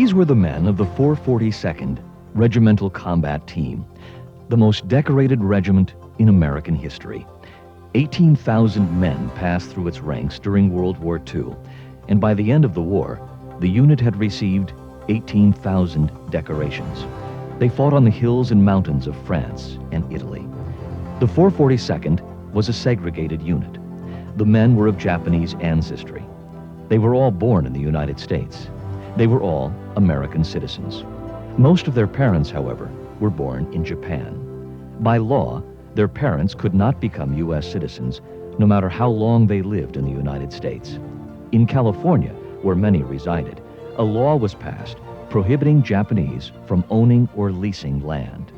These were the men of the 442nd Regimental Combat Team, the most decorated regiment in American history. 18,000 men passed through its ranks during World War II, and by the end of the war, the unit had received 18,000 decorations. They fought on the hills and mountains of France and Italy. The 442nd was a segregated unit. The men were of Japanese ancestry. They were all born in the United States. They were all American citizens. Most of their parents, however, were born in Japan. By law, their parents could not become U.S. citizens no matter how long they lived in the United States. In California, where many resided, a law was passed prohibiting Japanese from owning or leasing land.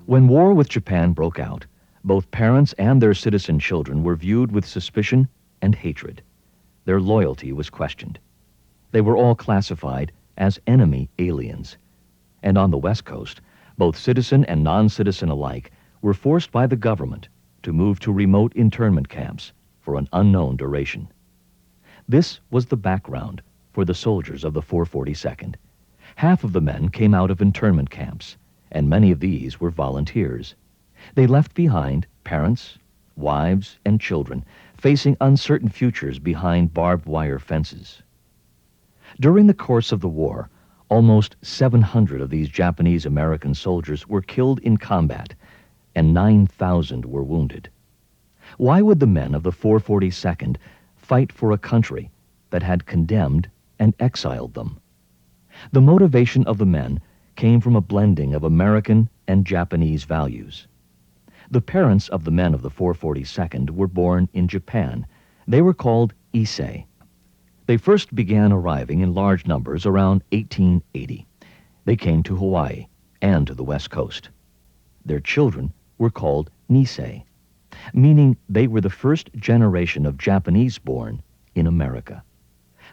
When war with Japan broke out, both parents and their citizen children were viewed with suspicion and hatred. Their loyalty was questioned. They were all classified as enemy aliens. And on the West Coast, both citizen and non-citizen alike were forced by the government to move to remote internment camps for an unknown duration. This was the background for the soldiers of the 442nd. Half of the men came out of internment camps, and many of these were volunteers. They left behind parents, wives, and children facing uncertain futures behind barbed wire fences. During the course of the war, almost 700 of these Japanese-American soldiers were killed in combat, and 9,000 were wounded. Why would the men of the 442nd fight for a country that had condemned and exiled them? The motivation of the men came from a blending of American and Japanese values. The parents of the men of the 442nd were born in Japan. They were called Issei. They first began arriving in large numbers around 1880. They came to Hawaii and to the West Coast. Their children were called Nisei, meaning they were the first generation of Japanese born in America.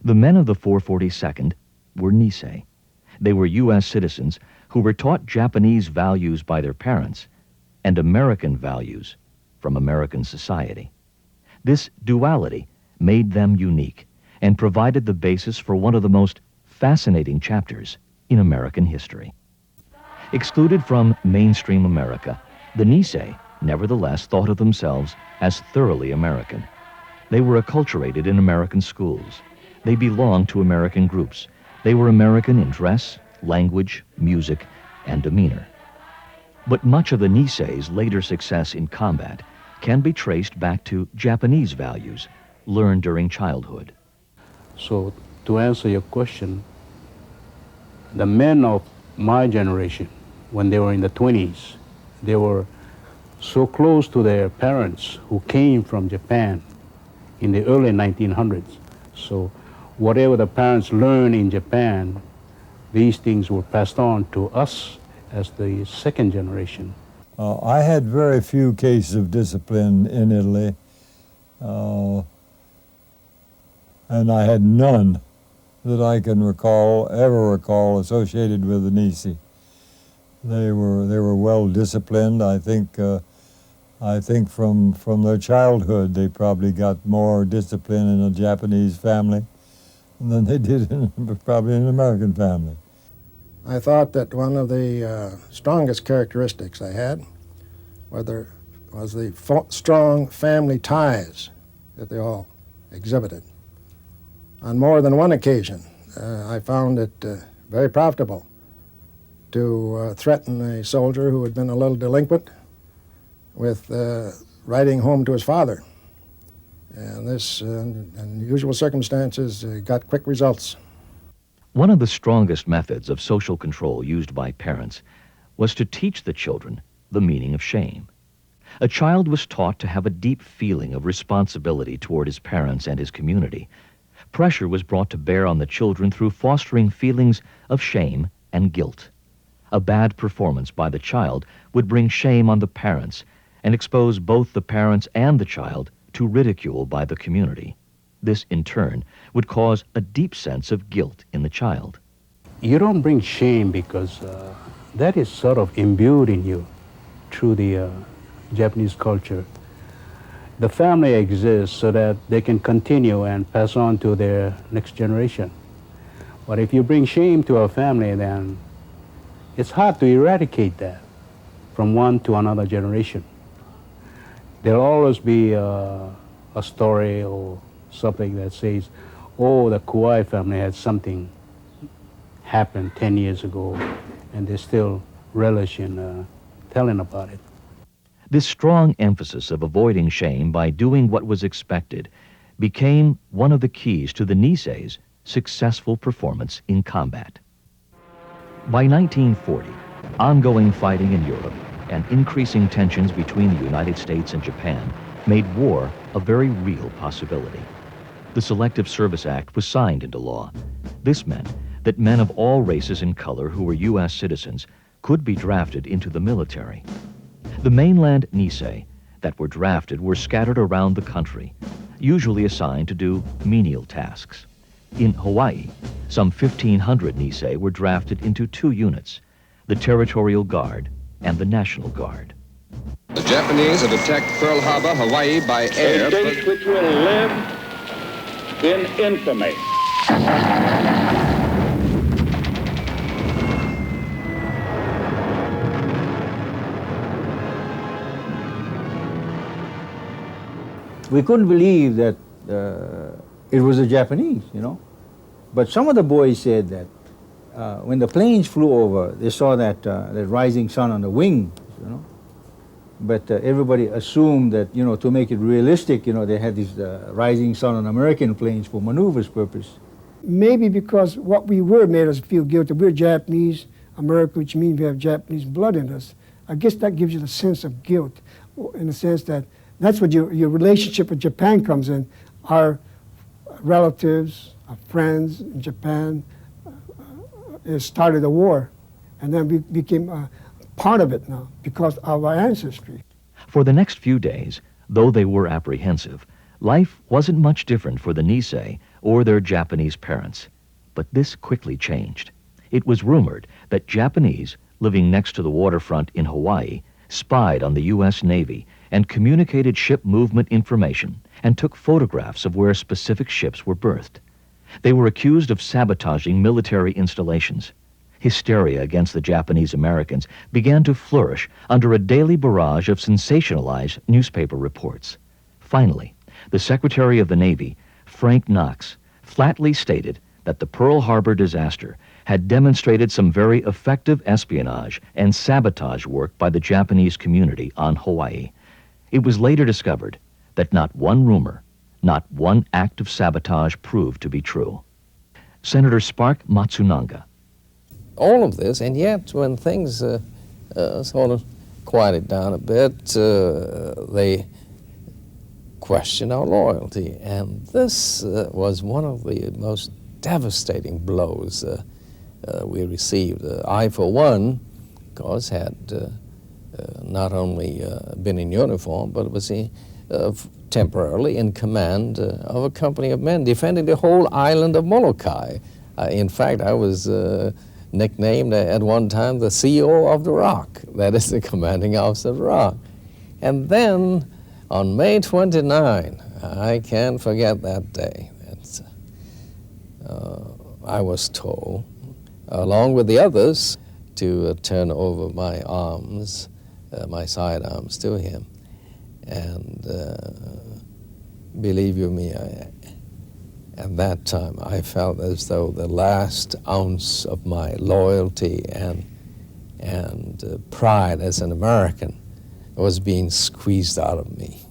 The men of the 442nd were Nisei. They were U.S. citizens who were taught Japanese values by their parents and American values from American society. This duality made them unique and provided the basis for one of the most fascinating chapters in American history. Excluded from mainstream America, the Nisei nevertheless thought of themselves as thoroughly American. They were acculturated in American schools. They belonged to American groups. They were American in dress, language, music, and demeanor. But much of the Nisei's later success in combat can be traced back to Japanese values learned during childhood. So, to answer your question, the men of my generation, when they were in the 20s, they were so close to their parents who came from Japan in the early 1900s. So whatever the parents learned in Japan, these things were passed on to us as the second generation. I had very few cases of discipline in Italy, and I had none that I can ever recall associated with the Nisei. They were well disciplined. I think from their childhood they probably got more discipline in a Japanese family than they did probably in an American family. I thought that one of the strongest characteristics I had was the strong family ties that they all exhibited. On more than one occasion, I found it very profitable to threaten a soldier who had been a little delinquent with writing home to his father. And this, in unusual circumstances, got quick results. One of the strongest methods of social control used by parents was to teach the children the meaning of shame. A child was taught to have a deep feeling of responsibility toward his parents and his community. Pressure was brought to bear on the children through fostering feelings of shame and guilt. A bad performance by the child would bring shame on the parents and expose both the parents and the child to ridicule by the community. This, in turn, would cause a deep sense of guilt in the child. You don't bring shame because that is sort of imbued in you through the Japanese culture. The family exists so that they can continue and pass on to their next generation. But if you bring shame to a family, then it's hard to eradicate that from one to another generation. There'll always be a story or something that says, oh, the Kauai family had something happen 10 years ago, and they still relish in telling about it. This strong emphasis of avoiding shame by doing what was expected became one of the keys to the Nise's successful performance in combat. By 1940, ongoing fighting in Europe and increasing tensions between the United States and Japan made war a very real possibility. The Selective Service Act was signed into law. This meant that men of all races and color who were U.S. citizens could be drafted into the military. The mainland Nisei that were drafted were scattered around the country, usually assigned to do menial tasks. In Hawaii, some 1,500 Nisei were drafted into two units, the Territorial Guard and the National Guard. The Japanese have attacked Pearl Harbor, Hawaii by air. A date which will live in infamy. We couldn't believe that it was the Japanese, you know. But some of the boys said that when the planes flew over, they saw that rising sun on the wings, you know. But everybody assumed that, you know, to make it realistic, you know, they had this rising sun on American planes for maneuvers purpose. Maybe because what we were made us feel guilty. We're Japanese American, which means we have Japanese blood in us. I guess that gives you the sense of guilt, in the sense that that's what your relationship with Japan comes in. Our relatives, our friends in Japan started a war, and then we became part of it now because of our ancestry. For the next few days, though they were apprehensive, life wasn't much different for the Nisei or their Japanese parents. But this quickly changed. It was rumored that Japanese living next to the waterfront in Hawaii spied on the U.S. Navy and communicated ship movement information and took photographs of where specific ships were berthed. They were accused of sabotaging military installations. Hysteria against the Japanese Americans began to flourish under a daily barrage of sensationalized newspaper reports. Finally, the Secretary of the Navy, Frank Knox, flatly stated that the Pearl Harbor disaster had demonstrated some very effective espionage and sabotage work by the Japanese community on Hawaii. It was later discovered that not one rumor, not one act of sabotage proved to be true. Senator Spark Matsunanga. All of this, and yet when things sort of quieted down a bit, they questioned our loyalty. And this was one of the most devastating blows we received. I, for one, of course, had not only been in uniform, but was temporarily in command of a company of men defending the whole island of Molokai. In fact, I was nicknamed at one time the CEO of the Rock, that is the commanding officer of the Rock. And then on May 29, I can't forget that day, I was told, along with the others, to turn over my arms, my sidearms to him. And believe you me, at that time I felt as though the last ounce of my loyalty and pride as an American was being squeezed out of me.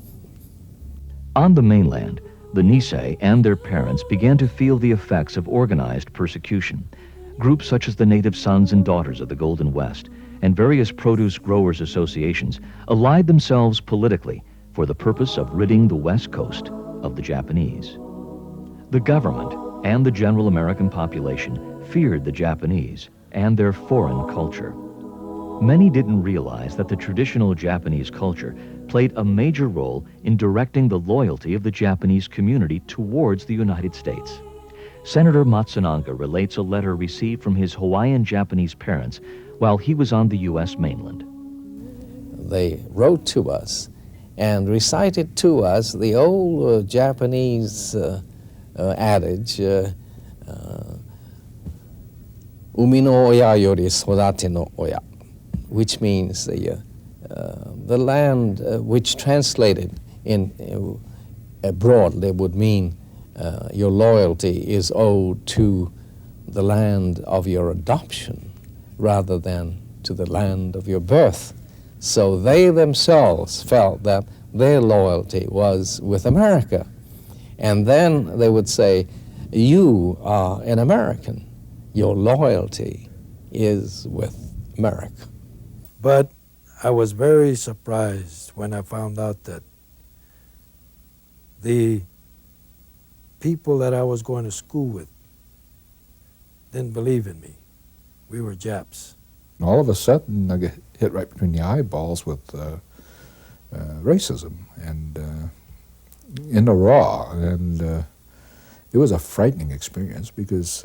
On the mainland, the Nisei and their parents began to feel the effects of organized persecution. Groups such as the Native Sons and Daughters of the Golden West and various produce growers associations allied themselves politically for the purpose of ridding the West Coast of the Japanese. The government and the general American population feared the Japanese and their foreign culture. Many didn't realize that the traditional Japanese culture played a major role in directing the loyalty of the Japanese community towards the United States. Senator Matsunanga relates a letter received from his Hawaiian Japanese parents while he was on the U.S. mainland. They wrote to us and recited to us the old Japanese adage, umi no oya yori sodate no oya, which means the land which translated in broadly would mean your loyalty is owed to the land of your adoption rather than to the land of your birth. So they themselves felt that their loyalty was with America. And then they would say, you are an American. Your loyalty is with America. But I was very surprised when I found out that the people that I was going to school with didn't believe in me. We were Japs. All of a sudden, I get hit right between the eyeballs with racism and in the raw, and it was a frightening experience because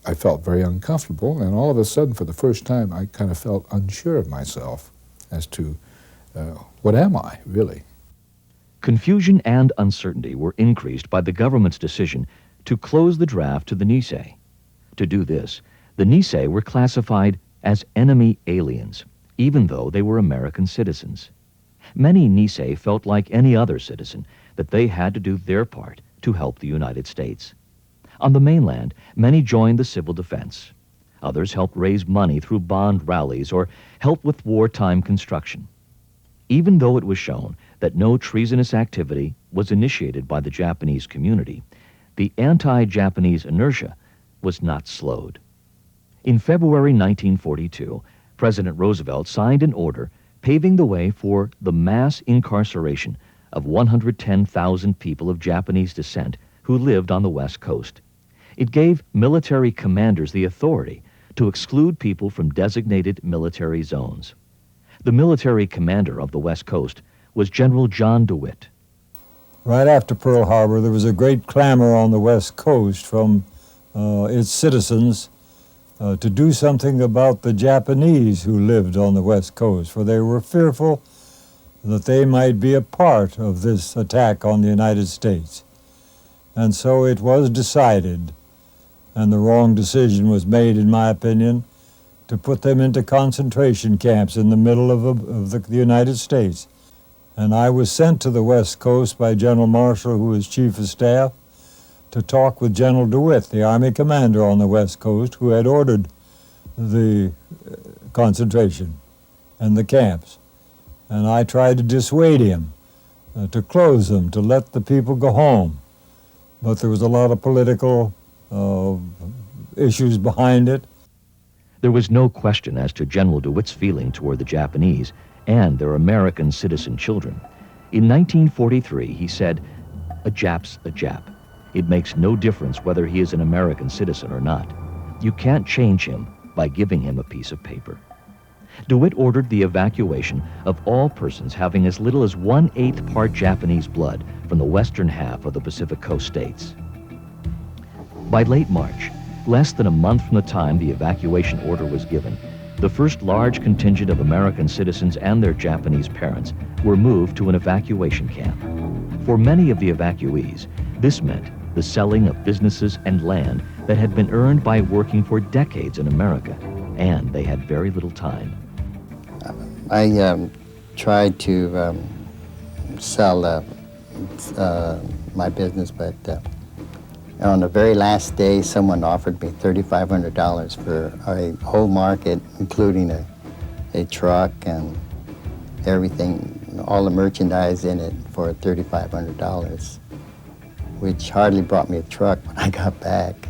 I felt very uncomfortable, and all of a sudden, for the first time, I kind of felt unsure of myself as to what am I, really? Confusion and uncertainty were increased by the government's decision to close the draft to the Nisei. To do this, the Nisei were classified as enemy aliens, even though they were American citizens. Many Nisei felt like any other citizen that they had to do their part to help the United States. On the mainland, many joined the civil defense. Others helped raise money through bond rallies or helped with wartime construction. Even though it was shown that no treasonous activity was initiated by the Japanese community, the anti-Japanese inertia was not slowed. In February 1942, President Roosevelt signed an order paving the way for the mass incarceration of 110,000 people of Japanese descent who lived on the West Coast. It gave military commanders the authority to exclude people from designated military zones. The military commander of the West Coast was General John DeWitt. Right after Pearl Harbor, there was a great clamor on the West Coast from its citizens to do something about the Japanese who lived on the West Coast, for they were fearful that they might be a part of this attack on the United States. And so it was decided, and the wrong decision was made, in my opinion, to put them into concentration camps in the middle of the United States. And I was sent to the West Coast by General Marshall, who was Chief of Staff, to talk with General DeWitt, the Army commander on the West Coast, who had ordered the concentration and the camps. And I tried to dissuade him to close them, to let the people go home. But there was a lot of political issues behind it. There was no question as to General DeWitt's feeling toward the Japanese and their American citizen children. In 1943, he said, "A Jap's a Jap. It makes no difference whether he is an American citizen or not. You can't change him by giving him a piece of paper." DeWitt ordered the evacuation of all persons having as little as 1/8 part Japanese blood from the western half of the Pacific Coast states. By late March, less than a month from the time the evacuation order was given, the first large contingent of American citizens and their Japanese parents were moved to an evacuation camp. For many of the evacuees, this meant the selling of businesses and land that had been earned by working for decades in America, and they had very little time. I tried to sell my business, but on the very last day, someone offered me $3,500 for a whole market, including a truck and everything, all the merchandise in it, for $3,500, which hardly brought me a truck when I got back.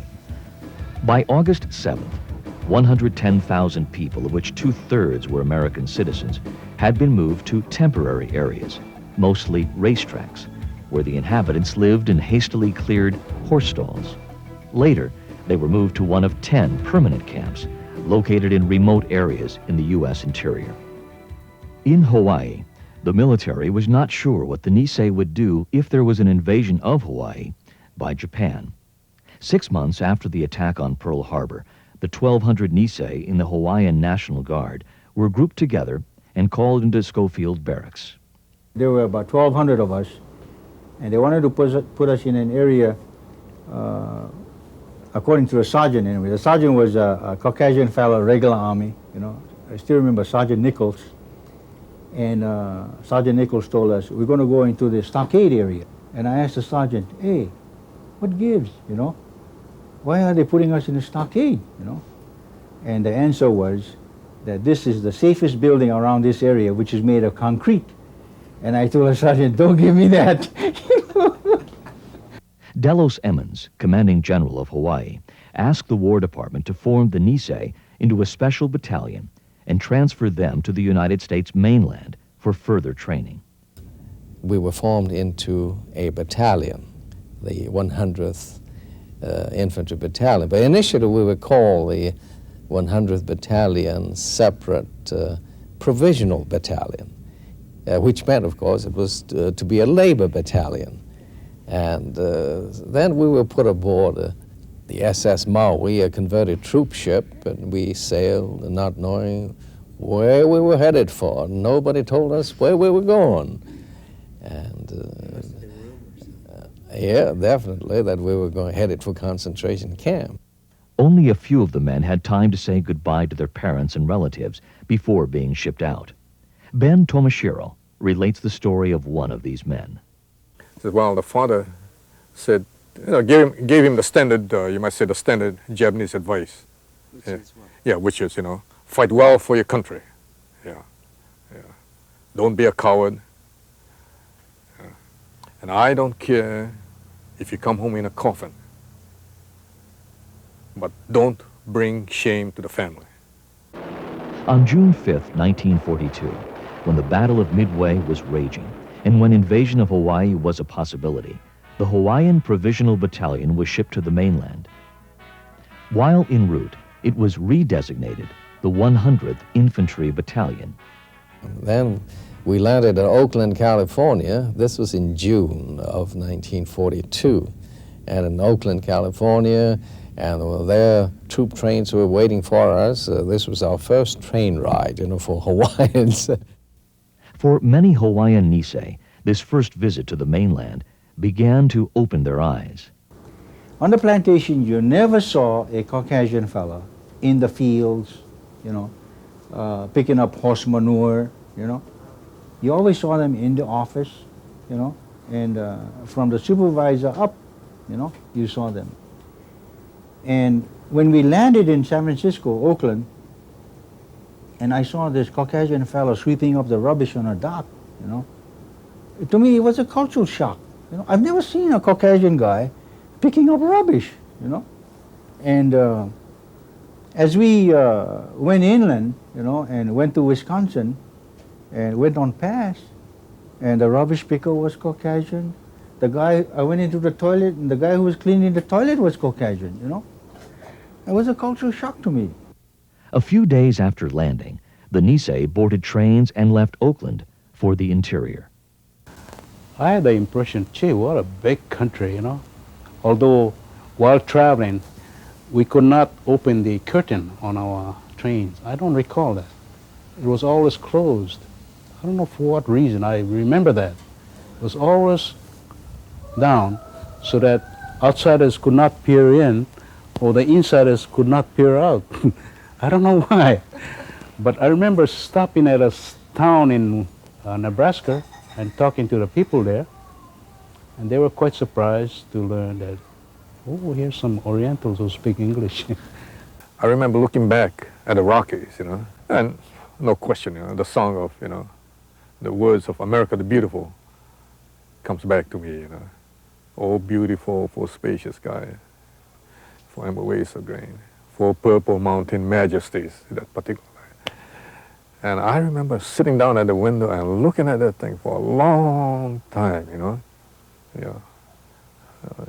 By August 7th, 110,000 people, of which 2/3 were American citizens, had been moved to temporary areas, mostly racetracks, where the inhabitants lived in hastily cleared horse stalls. Later, they were moved to one of 10 permanent camps located in remote areas in the U.S. interior. In Hawaii, the military was not sure what the Nisei would do if there was an invasion of Hawaii by Japan. 6 months after the attack on Pearl Harbor, the 1,200 Nisei in the Hawaiian National Guard were grouped together and called into Schofield Barracks. There were about 1,200 of us, and they wanted to put us in an area according to the sergeant anyway. The sergeant was a Caucasian fellow, regular Army, you know. I still remember Sergeant Nichols. And Sergeant Nichols told us, we're going to go into the stockade area. And I asked the sergeant, hey, what gives, you know? Why are they putting us in the stockade, you know? And the answer was that this is the safest building around this area, which is made of concrete. And I told the sergeant, don't give me that. Delos Emmons, commanding general of Hawaii, asked the War Department to form the Nisei into a special battalion and transfer them to the United States mainland for further training. We were formed into a battalion, the 100th Infantry Battalion. But initially we were called the 100th Battalion Separate Provisional Battalion, which meant, of course, it was to be a labor battalion. And then we were put aboard the SS Maui, a converted troop ship, and we sailed not knowing where we were headed for. Nobody told us where we were going. And yeah, definitely that we were headed for concentration camp. Only a few of the men had time to say goodbye to their parents and relatives before being shipped out. Ben Tomashiro relates the story of one of these men. Well, the father said, you know, gave him the standard, you might say the standard Japanese advice. Which is what? Yeah, which is, you know, fight well for your country. Yeah, yeah. Don't be a coward. Yeah. And I don't care if you come home in a coffin, but don't bring shame to the family. On June 5th, 1942, when the Battle of Midway was raging, and when invasion of Hawaii was a possibility, the Hawaiian Provisional Battalion was shipped to the mainland. While en route, it was redesignated the 100th Infantry Battalion. Then we landed in Oakland, California. This was in June of 1942. And in Oakland, California, and their troop trains were waiting for us. This was our first train ride, you know, for Hawaiians. For many Hawaiian Nisei, this first visit to the mainland began to open their eyes. On the plantation, you never saw a Caucasian fella in the fields, you know, picking up horse manure, you know. You always saw them in the office, you know, and from the supervisor up, you know, you saw them. And when we landed in San Francisco, Oakland, and I saw this Caucasian fellow sweeping up the rubbish on a dock, you know, to me it was a cultural shock. You know, I've never seen a Caucasian guy picking up rubbish, you know. And as we went inland, you know, and went to Wisconsin and went on pass, and the rubbish picker was Caucasian. The guy, I went into the toilet, and the guy who was cleaning the toilet was Caucasian, you know. It was a cultural shock to me. A few days after landing, the Nisei boarded trains and left Oakland for the interior. I had the impression, gee, what a big country, you know. Although while traveling, we could not open the curtain on our trains. I don't recall that. It was always closed. I don't know for what reason. I remember that. It was always down so that outsiders could not peer in or the insiders could not peer out. I don't know why. But I remember stopping at a town in Nebraska and talking to the people there, and they were quite surprised to learn that, oh, here's some Orientals who speak English. I remember looking back at the Rockies, you know, and no question, you know, the song of, you know, the words of America the Beautiful comes back to me, you know. Oh, beautiful for spacious sky, for amber waves of grain, for purple mountain majesties, that particular. And I remember sitting down at the window and looking at that thing for a long time, you know,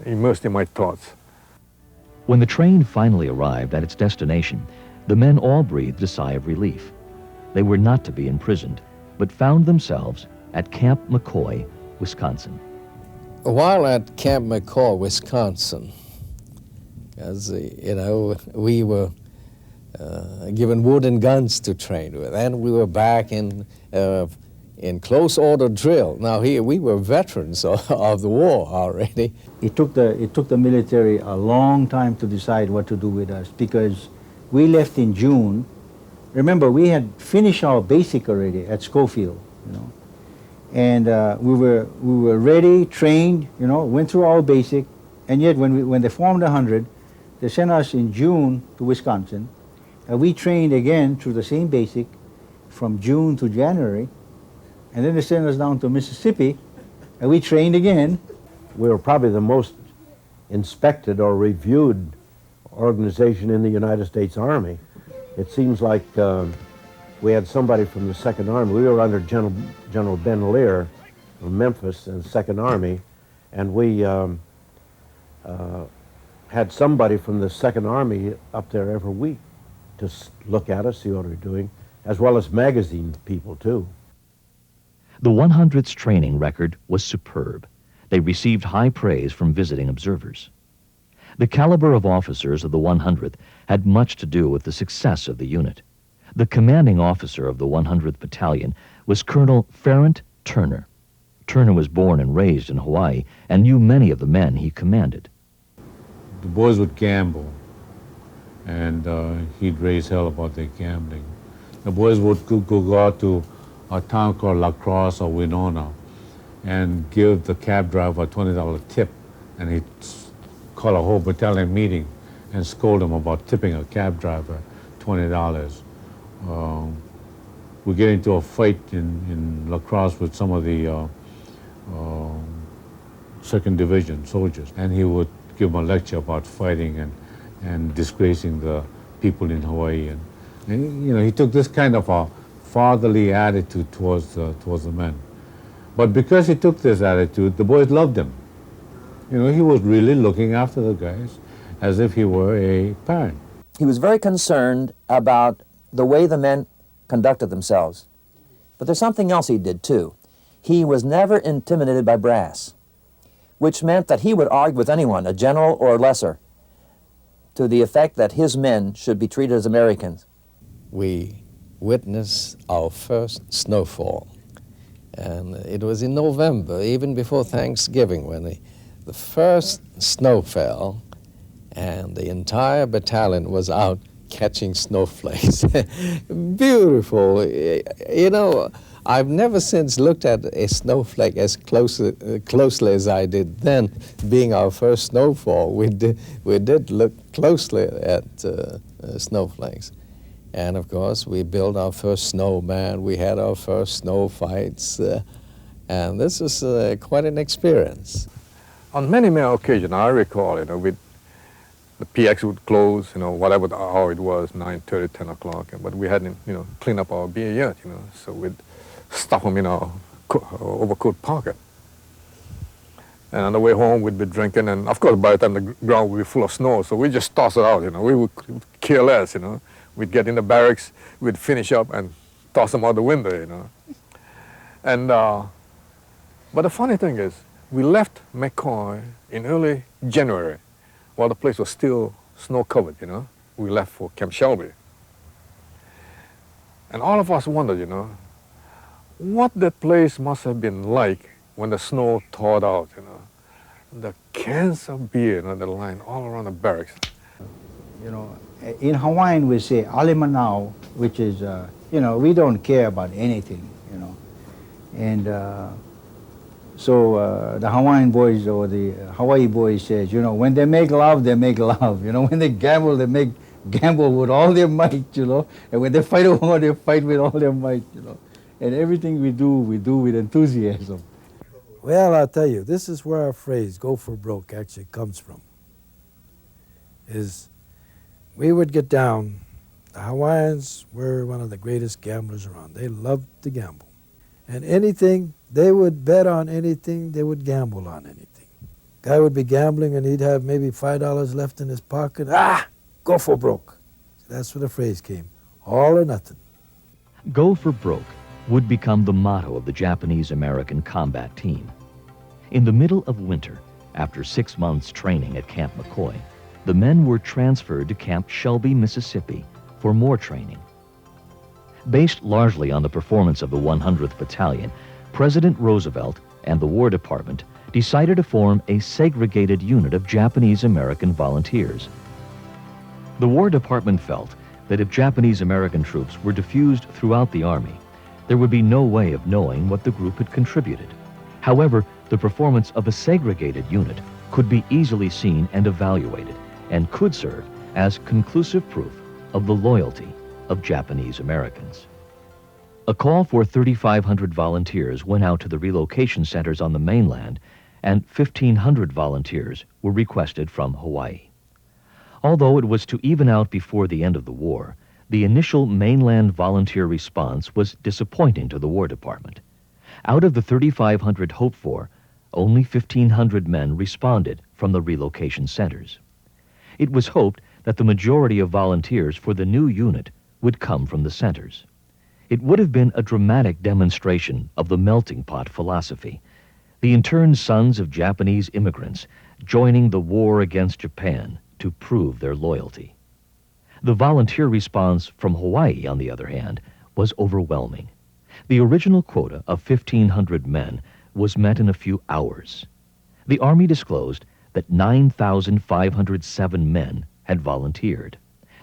immersed in my thoughts. When the train finally arrived at its destination, the men all breathed a sigh of relief. They were not to be imprisoned, but found themselves at Camp McCoy, Wisconsin. While at Camp McCoy, Wisconsin, as you know, we were given wooden guns to train with, and we were back in in close order drill. Now here we were veterans of the war already. It took the military a long time to decide what to do with us because we left in June. Remember, we had finished our basic already at Schofield, you know, and we were ready, trained, you know, went through our basic, and yet when they formed 100, they sent us in June to Wisconsin, and we trained again through the same basic from June to January, and then they sent us down to Mississippi, and we trained again. We were probably the most inspected or reviewed organization in the United States Army. It seems like we had somebody from the Second Army. We were under General Ben Lear of Memphis and Second Army, and we had somebody from the Second Army up there every week to look at us, see what we're doing, as well as magazine people too. The 100th's training record was superb. They received high praise from visiting observers. The caliber of officers of the 100th had much to do with the success of the unit. The commanding officer of the 100th Battalion was Colonel Ferrant Turner. Turner was born and raised in Hawaii and knew many of the men he commanded. The boys would gamble, and he'd raise hell about their gambling. The boys would go out to a town called La Crosse or Winona and give the cab driver a $20 tip, and he'd call a whole battalion meeting and scold them about tipping a cab driver $20. We get into a fight in La Crosse with some of the second division soldiers, and he would give them a lecture about fighting and disgracing the people in Hawaii. And you know, he took this kind of a fatherly attitude towards the men. But because he took this attitude, the boys loved him. You know, he was really looking after the guys as if he were a parent. He was very concerned about the way the men conducted themselves. But there's something else he did too. He was never intimidated by brass, which meant that he would argue with anyone, a general or lesser, to the effect that his men should be treated as Americans. We witnessed our first snowfall. And it was in November, even before Thanksgiving, when the first snow fell, and the entire battalion was out catching snowflakes. Beautiful. You know, I've never since looked at a snowflake as closely as I did then, being our first snowfall. We did look closely at snowflakes. And of course, we built our first snowman, we had our first snow fights, and this was quite an experience. On many occasions, I recall, you know, the PX would close, you know, whatever the hour it was, 9:30, 10 o'clock, but we hadn't, you know, cleaned up our beer yet, you know, so we'd stuff them in our overcoat pocket. And on the way home, we'd be drinking, and of course, by the time the ground would be full of snow, so we just toss it out, you know, we would care less, you know. We'd get in the barracks, we'd finish up and toss them out the window, you know. And, but the funny thing is, we left McCoy in early January while the place was still snow-covered, you know. We left for Camp Shelby. And all of us wondered, you know, what that place must have been like when the snow thawed out, you know. The cans of beer, you know, that lined all around the barracks. You know, in Hawaiian we say alimanau, which is, you know, we don't care about anything, you know. And so the Hawaiian boys or the Hawaii boys says, you know, when they make love, they make love. You know, when they gamble with all their might, you know. And when they fight a war, they fight with all their might, you know. And everything we do with enthusiasm. Well, I'll tell you, this is where our phrase, go for broke, actually comes from. Is we would get down. The Hawaiians were one of the greatest gamblers around. They loved to gamble. And anything, they would bet on anything, they would gamble on anything. Guy would be gambling and he'd have maybe $5 left in his pocket. Go for broke. That's where the phrase came, all or nothing. Go for broke would become the motto of the Japanese-American combat team. In the middle of winter, after 6 months training at Camp McCoy, the men were transferred to Camp Shelby, Mississippi for more training. Based largely on the performance of the 100th Battalion, President Roosevelt and the War Department decided to form a segregated unit of Japanese-American volunteers. The War Department felt that if Japanese-American troops were diffused throughout the Army, there would be no way of knowing what the group had contributed. However, the performance of a segregated unit could be easily seen and evaluated, and could serve as conclusive proof of the loyalty of Japanese Americans. A call for 3,500 volunteers went out to the relocation centers on the mainland, and 1,500 volunteers were requested from Hawaii. Although it was to even out before the end of the war, the initial mainland volunteer response was disappointing to the War Department. Out of the 3,500 hoped for, only 1,500 men responded from the relocation centers. It was hoped that the majority of volunteers for the new unit would come from the centers. It would have been a dramatic demonstration of the melting pot philosophy, the interned sons of Japanese immigrants joining the war against Japan to prove their loyalty. The volunteer response from Hawaii, on the other hand, was overwhelming. The original quota of 1,500 men was met in a few hours. The Army disclosed that 9,507 men had volunteered.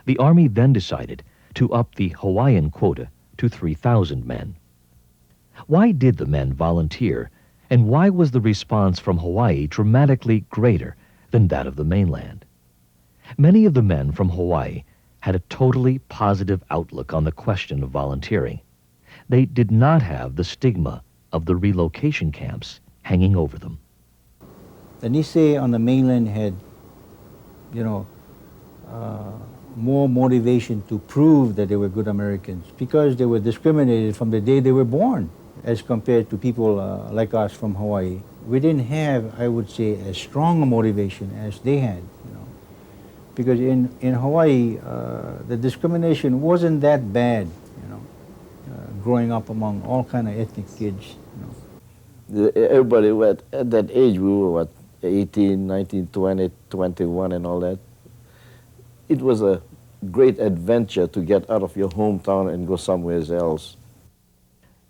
The Army then decided to up the Hawaiian quota to 3,000 men. Why did the men volunteer, and why was the response from Hawaii dramatically greater than that of the mainland? Many of the men from Hawaii had a totally positive outlook on the question of volunteering. They did not have the stigma of the relocation camps hanging over them. The Nisei on the mainland had, more motivation to prove that they were good Americans because they were discriminated from the day they were born as compared to people like us from Hawaii. We didn't have, I would say, as strong a motivation as they had, because in Hawaii, the discrimination wasn't that bad, growing up among all kind of ethnic kids. Everybody at that age, we were 18, 19, 20, 21 and all that. It was a great adventure to get out of your hometown and go somewhere else.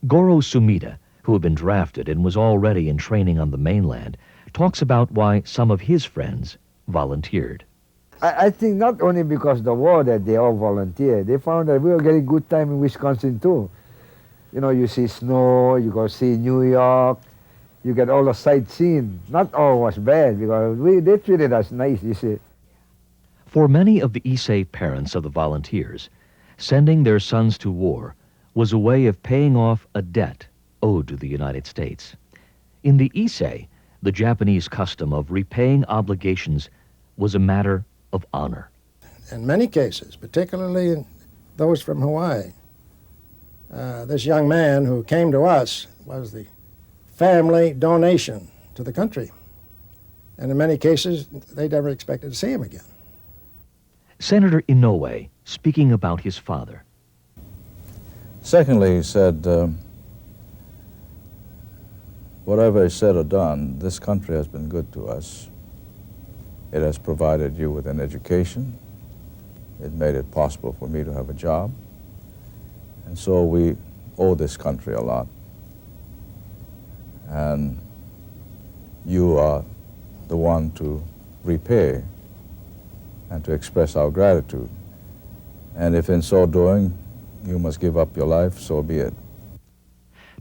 Goro Sumida, who had been drafted and was already in training on the mainland, talks about why some of his friends volunteered. I think not only because of the war that they all volunteered. They found that we were getting good time in Wisconsin too. You see snow, you go see New York, you get all the sightseeing. Not all was bad because they treated us nice, you see. For many of the Issei parents of the volunteers, sending their sons to war was a way of paying off a debt owed to the United States. In the Issei, the Japanese custom of repaying obligations was a matter of honor. In many cases, particularly those from Hawaii, this young man who came to us was the family donation to the country. And in many cases, they never expected to see him again. Senator Inoue, speaking about his father. Secondly, he said, whatever is said or done, this country has been good to us. It has provided you with an education. It made it possible for me to have a job. And so we owe this country a lot. And you are the one to repay and to express our gratitude. And if in so doing, you must give up your life, so be it.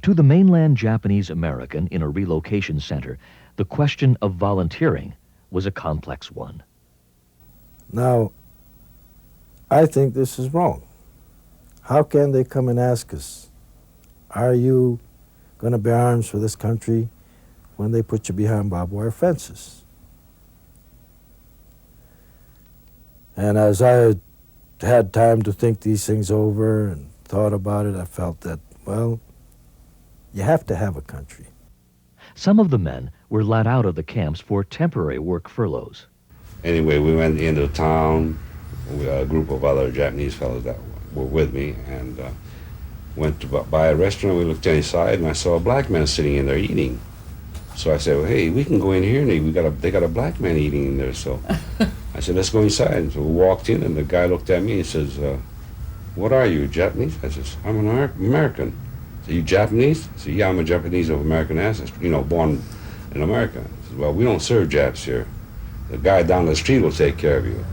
To the mainland Japanese American in a relocation center, the question of volunteering was a complex one. Now, I think this is wrong. How can they come and ask us, are you going to bear arms for this country when they put you behind barbed wire fences? And as I had time to think these things over and thought about it, I felt that, well, you have to have a country. Some of the men were let out of the camps for temporary work furloughs. Anyway, we went into town with a group of other Japanese fellows that were with me and went to buy a restaurant. We looked inside and I saw a black man sitting in there eating. So I said, well, hey, we can go in here and they got a black man eating in there. So I said, let's go inside. And so we walked in and the guy looked at me and says, what are you, Japanese? I says, I'm an American. So you Japanese? I said, yeah, I'm a Japanese of American ancestry, you know, born in America. I said, well, we don't serve Japs here. The guy down the street will take care of you.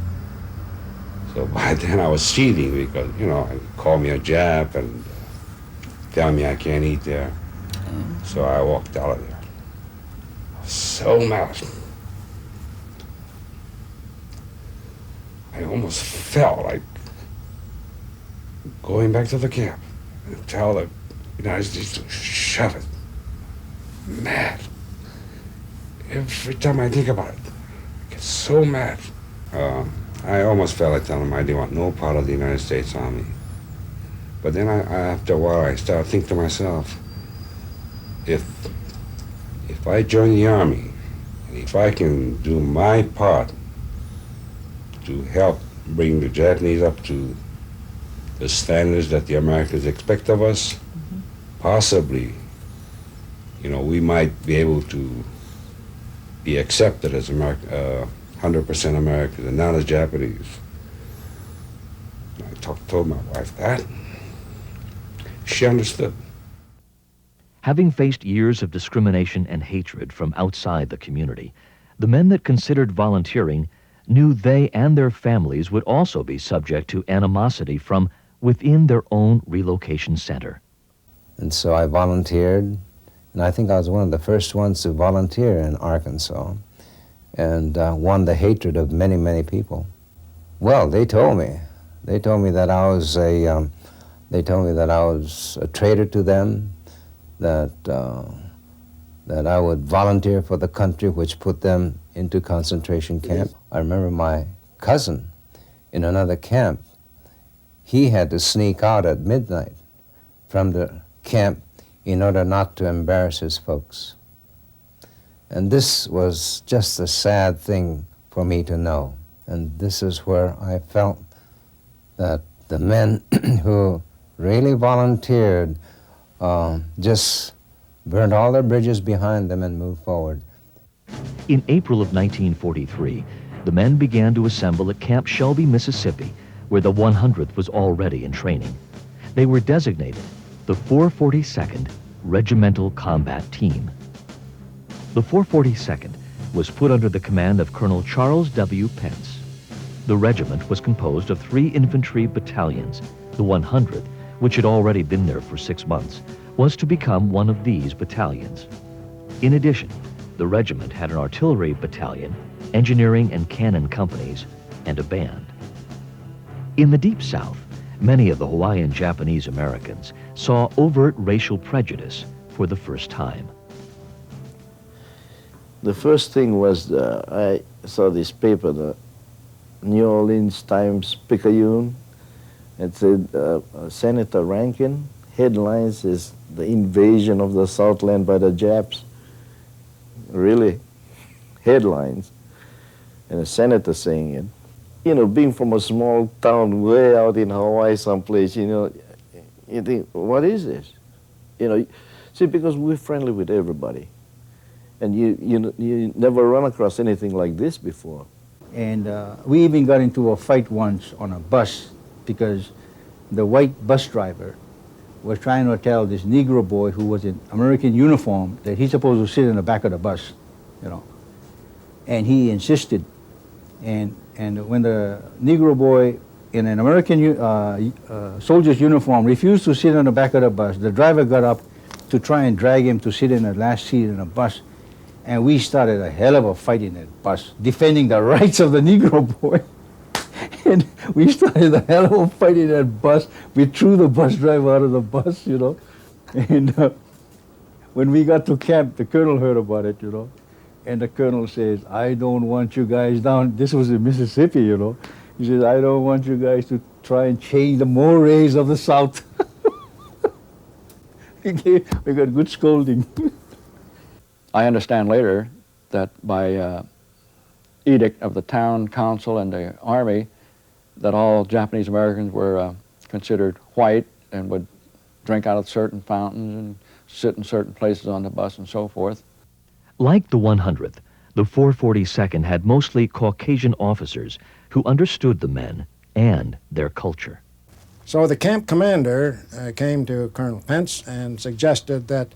So by then I was seething because, you know, he called me a Jap and tell me I can't eat there. So I walked out of there. I was so mad. I almost felt like going back to the camp and tell the United States to shut it. Mad. Every time I think about it, I get so mad. I almost felt like telling them I didn't want no part of the United States Army. But then after a while, I started thinking to myself, if I join the Army, and if I can do my part to help bring the Japanese up to the standards that the Americans expect of us, possibly, you know, we might be able to be accepted as 100% Americans and not as Japanese. I told my wife that. She understood. Having faced years of discrimination and hatred from outside the community, the men that considered volunteering knew they and their families would also be subject to animosity from within their own relocation center. And so I volunteered, and I think I was one of the first ones to volunteer in Arkansas, and won the hatred of many, many people. Well, they told me that I was a traitor to them, that I would volunteer for the country which put them into concentration camp. I remember my cousin in another camp, he had to sneak out at midnight from the camp in order not to embarrass his folks. And this was just a sad thing for me to know. And this is where I felt that the men who really volunteered just burned all their bridges behind them and moved forward. In April of 1943, the men began to assemble at Camp Shelby, Mississippi, where the 100th was already in training. They were designated the 442nd Regimental Combat Team. The 442nd was put under the command of Colonel Charles W. Pence. The regiment was composed of 3 infantry battalions. The 100th, which had already been there for 6 months, was to become one of these battalions. In addition, the regiment had an artillery battalion, engineering and cannon companies, and a band. In the Deep South, many of the Hawaiian Japanese Americans saw overt racial prejudice for the first time. The first thing was I saw this paper, the New Orleans Times-Picayune. It said Senator Rankin, headlines is the invasion of the Southland by the Japs. Really, headlines. And a senator saying it. You know, being from a small town way out in Hawaii someplace, you know, you think, what is this? You know, see, because we're friendly with everybody. And you never run across anything like this before. And we even got into a fight once on a bus because the white bus driver was trying to tell this Negro boy who was in American uniform that he's supposed to sit in the back of the bus, you know. And he insisted. And when the Negro boy in an American soldier's uniform refused to sit on the back of the bus, the driver got up to try and drag him to sit in the last seat in the bus. And we started a hell of a fight in that bus, defending the rights of the Negro boy. And we started a hell of a fight in that bus. We threw the bus driver out of the bus, you know. And when we got to camp, the colonel heard about it, you know. And the colonel says, I don't want you guys down. This was in Mississippi, you know. He says, I don't want you guys to try and change the mores of the South. We got good scolding. I understand later that by edict of the town council and the army that all Japanese Americans were considered white and would drink out of certain fountains and sit in certain places on the bus and so forth. Like the 100th, the 442nd had mostly Caucasian officers who understood the men and their culture. So the camp commander came to Colonel Pence and suggested that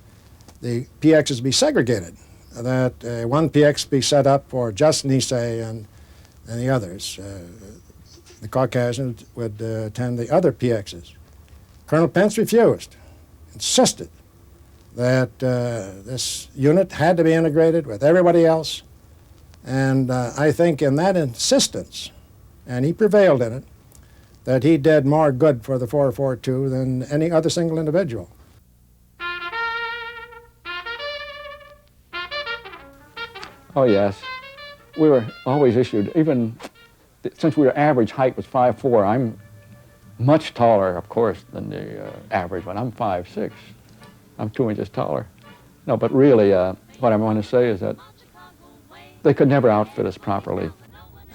the PXs be segregated, that one PX be set up for just Nisei and the others. The Caucasians would attend the other PXs. Colonel Pence refused, insisted that this unit had to be integrated with everybody else, and I think in that insistence, and he prevailed in it, that he did more good for the 442 than any other single individual. Oh, yes. We were always issued, even since our average height was 5'4", I'm much taller, of course, than the average one. I'm 5'6". I'm 2 inches taller. No, but really, what I want to say is that they could never outfit us properly.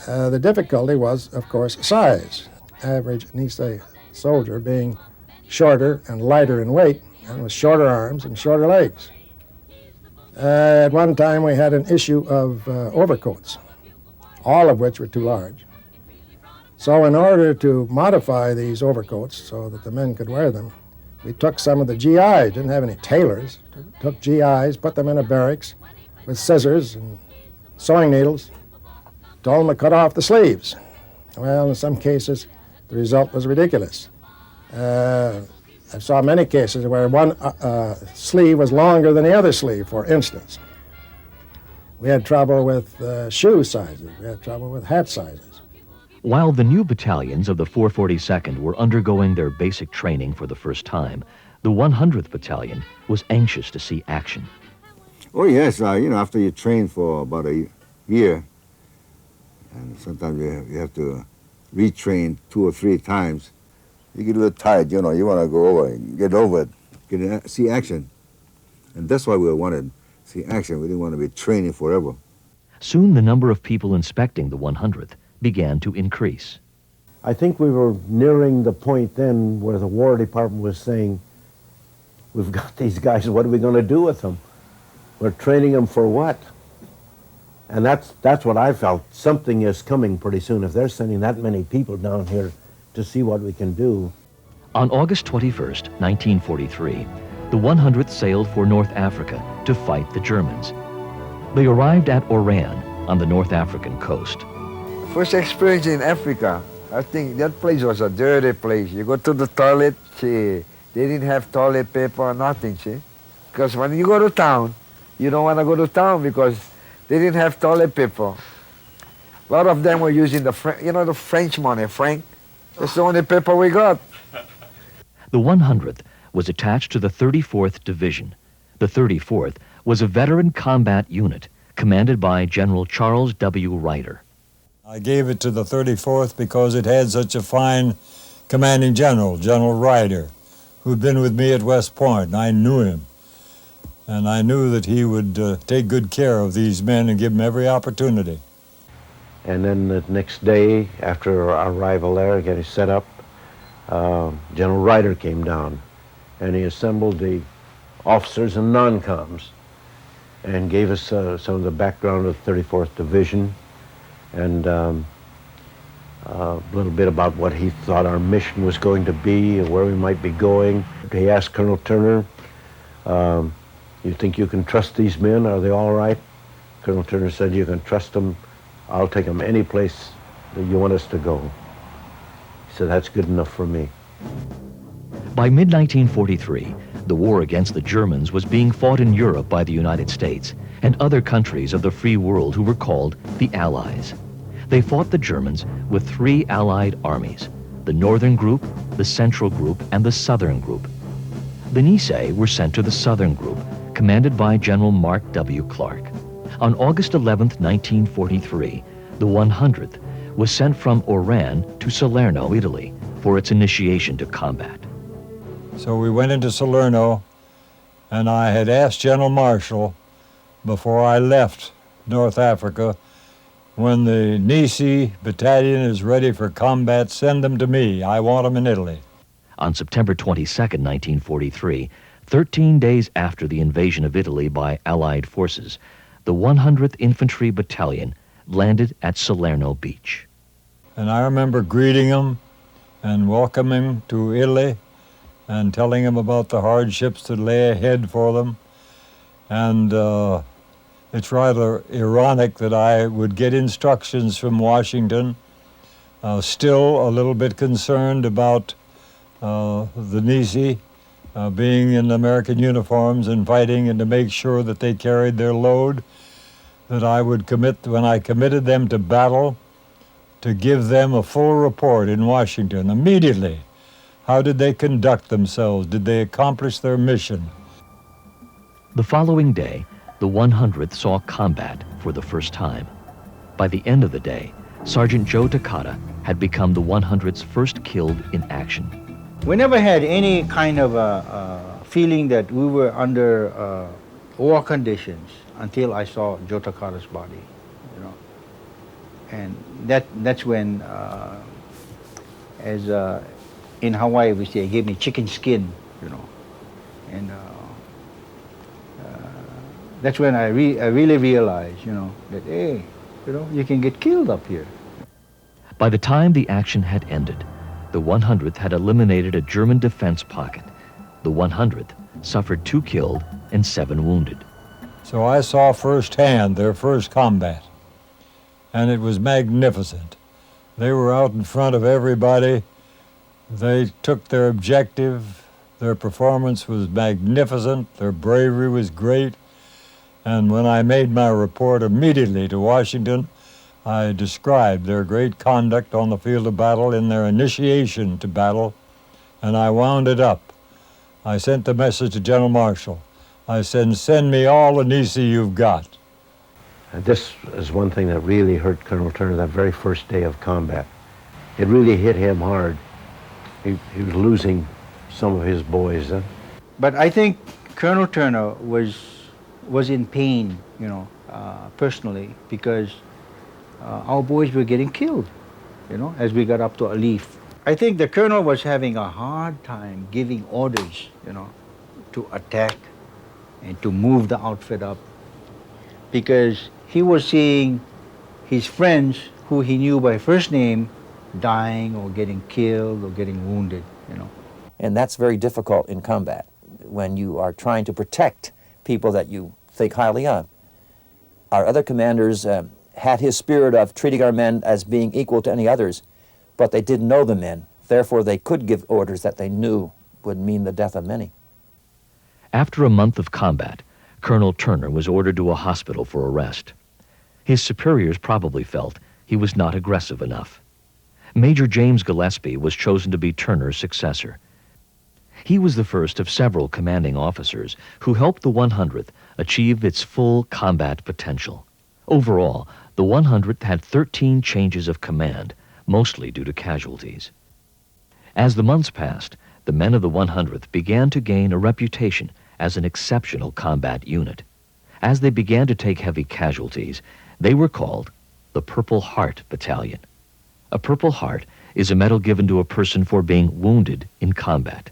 The difficulty was, of course, size. Average Nisei soldier being shorter and lighter in weight and with shorter arms and shorter legs. At one time we had an issue of overcoats, all of which were too large. So in order to modify these overcoats so that the men could wear them, we took some of the GIs, didn't have any tailors, took GIs, put them in a barracks with scissors and sewing needles, told them to cut off the sleeves. Well, in some cases, the result was ridiculous. I saw many cases where one sleeve was longer than the other sleeve, for instance. We had trouble with shoe sizes. We had trouble with hat sizes. While the new battalions of the 442nd were undergoing their basic training for the first time, the 100th Battalion was anxious to see action. Oh, yes. After you train for about a year, and sometimes you have to retrain 2 or 3 times, you get a little tired, you want to go over and get over it, see action. And that's why we wanted to see action. We didn't want to be training forever. Soon the number of people inspecting the 100th began to increase. I think we were nearing the point then where the War Department was saying, we've got these guys, what are we going to do with them? We're training them for what? And that's what I felt. Something is coming pretty soon. If they're sending that many people down here to see what we can do. On August 21st, 1943, the 100th sailed for North Africa to fight the Germans. They arrived at Oran on the North African coast. First experience in Africa, I think that place was a dirty place. You go to the toilet, see, they didn't have toilet paper or nothing, see. Because when you go to town, you don't want to go to town because they didn't have toilet paper. A lot of them were using the French money, franc. That's the only paper we got. The 100th was attached to the 34th Division. The 34th was a veteran combat unit commanded by General Charles W. Ryder. I gave it to the 34th because it had such a fine commanding general, General Ryder, who'd been with me at West Point, and I knew him. And I knew that he would take good care of these men and give them every opportunity. And then the next day, after our arrival there, getting set up, General Ryder came down, and he assembled the officers and non-coms and gave us some of the background of the 34th Division and a little bit about what he thought our mission was going to be and where we might be going. He asked Colonel Turner, you think you can trust these men? Are they all right? Colonel Turner said, you can trust them. I'll take them any place that you want us to go. He said, that's good enough for me. By mid-1943, the war against the Germans was being fought in Europe by the United States and other countries of the free world who were called the Allies. They fought the Germans with 3 Allied armies, the Northern Group, the Central Group, and the Southern Group. The Nisei were sent to the Southern Group, commanded by General Mark W. Clark. On August 11, 1943, the 100th was sent from Oran to Salerno, Italy, for its initiation to combat. So we went into Salerno, and I had asked General Marshall before I left North Africa, when the Nisei battalion is ready for combat, send them to me. I want them in Italy. On September 22, 1943, 13 days after the invasion of Italy by Allied forces, the 100th Infantry Battalion landed at Salerno Beach. And I remember greeting them and welcome him to Italy and telling him about the hardships that lay ahead for them. And it's rather ironic that I would get instructions from Washington, still a little bit concerned about the Nisi being in American uniforms and fighting, and to make sure that they carried their load, that I would commit, when I committed them to battle, to give them a full report in Washington immediately. How did they conduct themselves? Did they accomplish their mission? The following day, the 100th saw combat for the first time. By the end of the day, Sergeant Joe Takata had become the 100th's first killed in action. We never had any kind of a feeling that we were under war conditions until I saw Joe Takata's body, you know. And that's when, as in Hawaii we say, he gave me chicken skin, you know. And that's when I really realized, you know, that, hey, you know, you can get killed up here. By the time the action had ended, the 100th had eliminated a German defense pocket. The 100th suffered 2 killed and 7 wounded. So I saw firsthand their first combat, and it was magnificent. They were out in front of everybody. They took their objective. Their performance was magnificent. Their bravery was great. And when I made my report immediately to Washington, I described their great conduct on the field of battle in their initiation to battle, and I wound it up. I sent the message to General Marshall. I said, send me all the Nisi you've got. And this is one thing that really hurt Colonel Turner that very first day of combat. It really hit him hard. He was losing some of his boys. But I think Colonel Turner was in pain, you know, personally, because our boys were getting killed, you know, as we got up to Alif. I think the colonel was having a hard time giving orders, you know, to attack and to move the outfit up, because he was seeing his friends who he knew by first name dying or getting killed or getting wounded, you know. And that's very difficult in combat when you are trying to protect people that you think highly of. Our other commanders had his spirit of treating our men as being equal to any others, but they didn't know the men. Therefore, they could give orders that they knew would mean the death of many. After a month of combat, Colonel Turner was ordered to a hospital for a rest. His superiors probably felt he was not aggressive enough. Major James Gillespie was chosen to be Turner's successor. He was the first of several commanding officers who helped the 100th achieve its full combat potential. Overall, the 100th had 13 changes of command, mostly due to casualties. As the months passed, the men of the 100th began to gain a reputation as an exceptional combat unit. As they began to take heavy casualties, they were called the Purple Heart Battalion. A Purple Heart is a medal given to a person for being wounded in combat.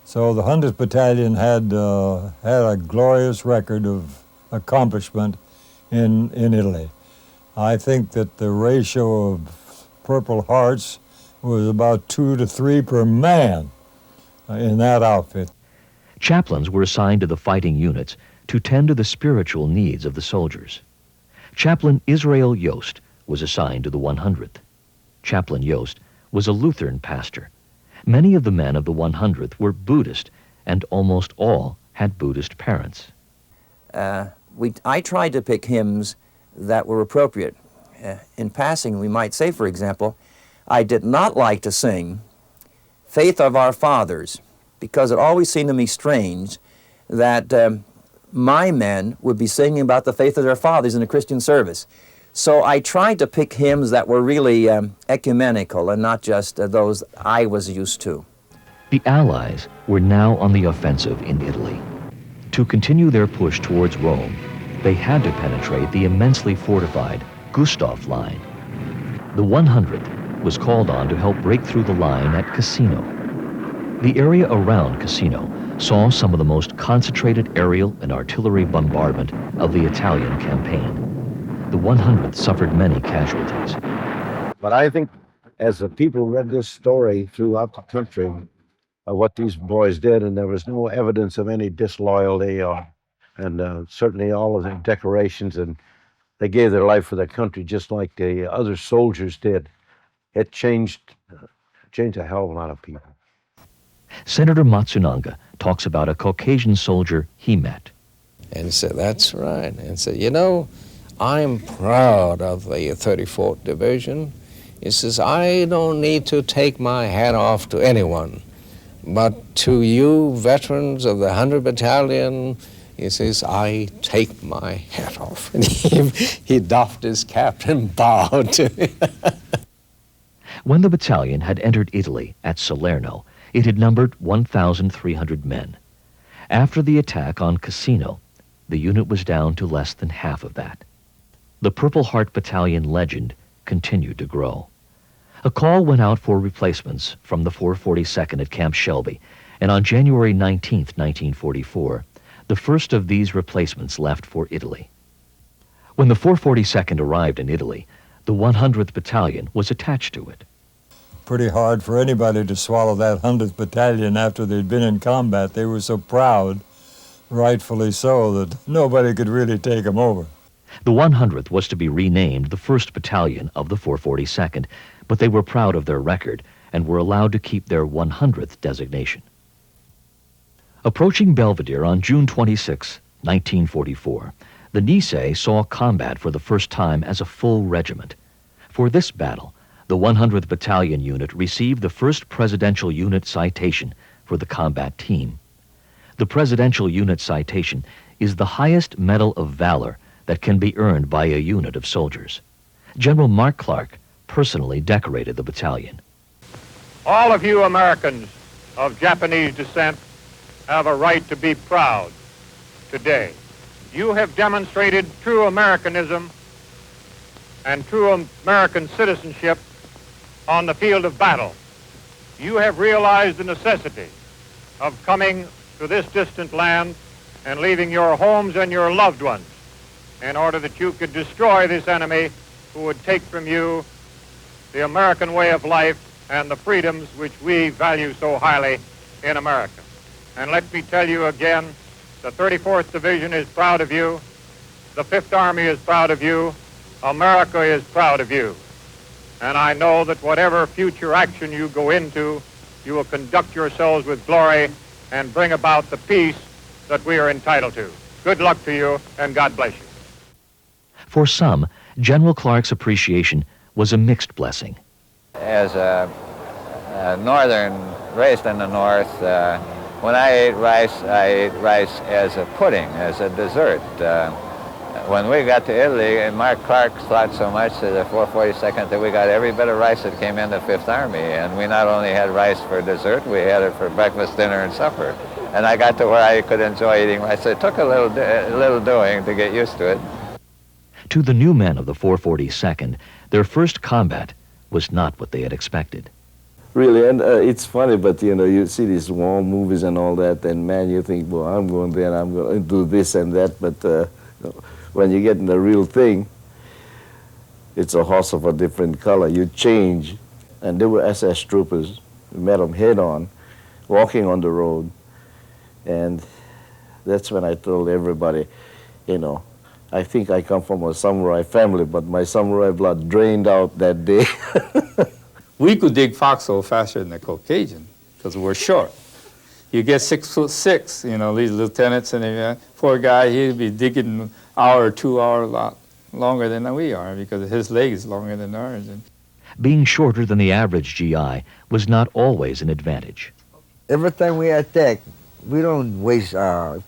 So the 100th Battalion had a glorious record of accomplishment in Italy. I think that the ratio of Purple Hearts was about 2 to 3 per man in that outfit. Chaplains were assigned to the fighting units to tend to the spiritual needs of the soldiers. Chaplain Israel Yost was assigned to the 100th. Chaplain Yost was a Lutheran pastor. Many of the men of the 100th were Buddhist, and almost all had Buddhist parents. I tried to pick hymns that were appropriate. In passing, we might say, for example, I did not like to sing Faith of Our Fathers, because it always seemed to me strange that my men would be singing about the faith of their fathers in a Christian service. So I tried to pick hymns that were really ecumenical and not just those I was used to. The Allies were now on the offensive in Italy. To continue their push towards Rome, they had to penetrate the immensely fortified Gustav Line. The 100th was called on to help break through the line at Cassino. The area around Cassino saw some of the most concentrated aerial and artillery bombardment of the Italian campaign. The 100th suffered many casualties. But I think as the people read this story throughout the country of what these boys did, and there was no evidence of any disloyalty and certainly all of their decorations, and they gave their life for their country just like the other soldiers did. It changed a hell of a lot of people. Senator Matsunaga talks about a Caucasian soldier he met. And he said, that's right. And he said, you know, I'm proud of the 34th Division. He says, I don't need to take my hat off to anyone, but to you veterans of the 100 Battalion, he says, I take my hat off. And he doffed his cap and bowed to me. When the battalion had entered Italy at Salerno, it had numbered 1,300 men. After the attack on Cassino, the unit was down to less than half of that. The Purple Heart Battalion legend continued to grow. A call went out for replacements from the 442nd at Camp Shelby, and on January 19, 1944, the first of these replacements left for Italy. When the 442nd arrived in Italy, the 100th Battalion was attached to it. Pretty hard for anybody to swallow that 100th Battalion after they'd been in combat. They were so proud, rightfully so, that nobody could really take them over. The 100th was to be renamed the 1st Battalion of the 442nd, but they were proud of their record and were allowed to keep their 100th designation. Approaching Belvedere on June 26, 1944, the Nisei saw combat for the first time as a full regiment. For this battle, the 100th Battalion unit received the first Presidential Unit Citation for the combat team. The Presidential Unit Citation is the highest medal of valor that can be earned by a unit of soldiers. General Mark Clark personally decorated the battalion. All of you Americans of Japanese descent have a right to be proud today. You have demonstrated true Americanism and true American citizenship on the field of battle. You have realized the necessity of coming to this distant land and leaving your homes and your loved ones in order that you could destroy this enemy who would take from you the American way of life and the freedoms which we value so highly in America. And let me tell you again, the 34th Division is proud of you, the 5th Army is proud of you, America is proud of you. And I know that whatever future action you go into, you will conduct yourselves with glory and bring about the peace that we are entitled to. Good luck to you, and God bless you. For some, General Clark's appreciation was a mixed blessing. As a northern, raised in the north, when I ate rice as a pudding, as a dessert. When we got to Italy, Mark Clark thought so much of the 442nd that we got every bit of rice that came in the 5th Army. And we not only had rice for dessert, we had it for breakfast, dinner, and supper. And I got to where I could enjoy eating rice. It took a little doing to get used to it. To the new men of the 442nd, their first combat was not what they had expected. Really, and it's funny, but you know, you see these war movies and all that, and man, you think, well, I'm going there, and I'm going to do this and that, but when you get in the real thing, it's a horse of a different color. You change. And they were SS troopers. We met them head on, walking on the road. And that's when I told everybody, you know, I think I come from a samurai family, but my samurai blood drained out that day. We could dig foxhole faster than the Caucasian because we're short. You get 6'6", you know, these lieutenants, and poor guy, he'd be digging an hour or 2 hours a lot longer than we are because his leg is longer than ours. Being shorter than the average GI was not always an advantage. Every time we attack, we don't waste,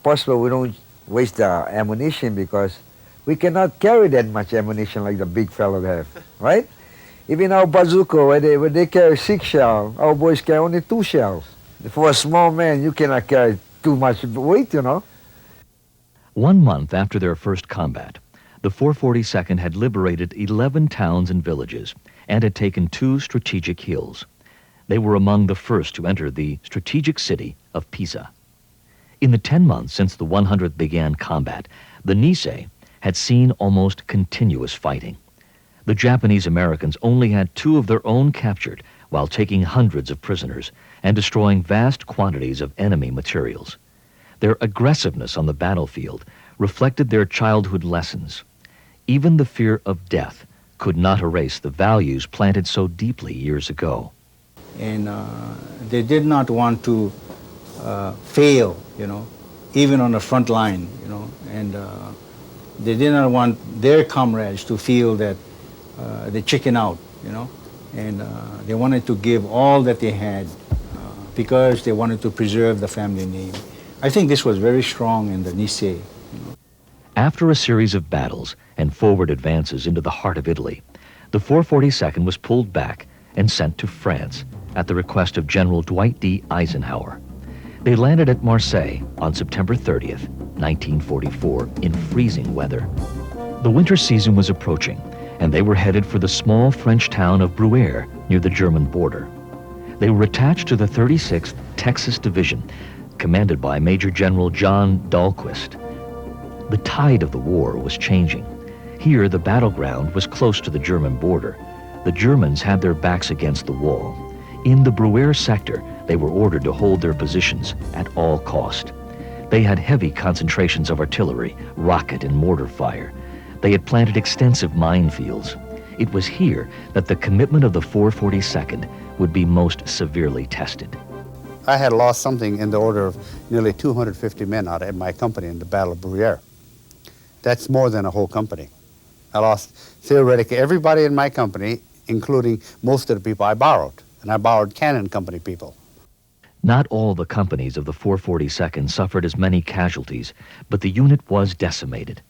possible we don't waste ammunition because we cannot carry that much ammunition like the big fellow have, right? Even our bazooka, where they carry 6 shells, our boys carry only 2 shells. For a small man, you cannot carry too much weight, you know. 1 month after their first combat, the 442nd had liberated 11 towns and villages and had taken 2 strategic hills. They were among the first to enter the strategic city of Pisa. In the 10 months since the 100th began combat, the Nisei had seen almost continuous fighting. The Japanese Americans only had 2 of their own captured while taking hundreds of prisoners and destroying vast quantities of enemy materials. Their aggressiveness on the battlefield reflected their childhood lessons. Even the fear of death could not erase the values planted so deeply years ago. And they did not want to fail, even on the front line, and they did not want their comrades to feel that they chicken out, and they wanted to give all that they had because they wanted to preserve the family name. I think this was very strong in the Nisei. After a series of battles and forward advances into the heart of Italy, the 442nd was pulled back and sent to France at the request of General Dwight D. Eisenhower. They landed at Marseille on September 30th, 1944, in freezing weather. The winter season was approaching, and they were headed for the small French town of Brouwer near the German border. They were attached to the 36th Texas Division, commanded by Major General John Dahlquist. The tide of the war was changing. Here, the battleground was close to the German border. The Germans had their backs against the wall. In the Brouwer sector, they were ordered to hold their positions at all cost. They had heavy concentrations of artillery, rocket and mortar fire. They had planted extensive minefields. It was here that the commitment of the 442nd would be most severely tested. I had lost something in the order of nearly 250 men out of my company in the Battle of Brouwer. That's more than a whole company. I lost theoretically everybody in my company, including most of the people I borrowed, and I borrowed Cannon Company people. Not all the companies of the 442nd suffered as many casualties, but the unit was decimated.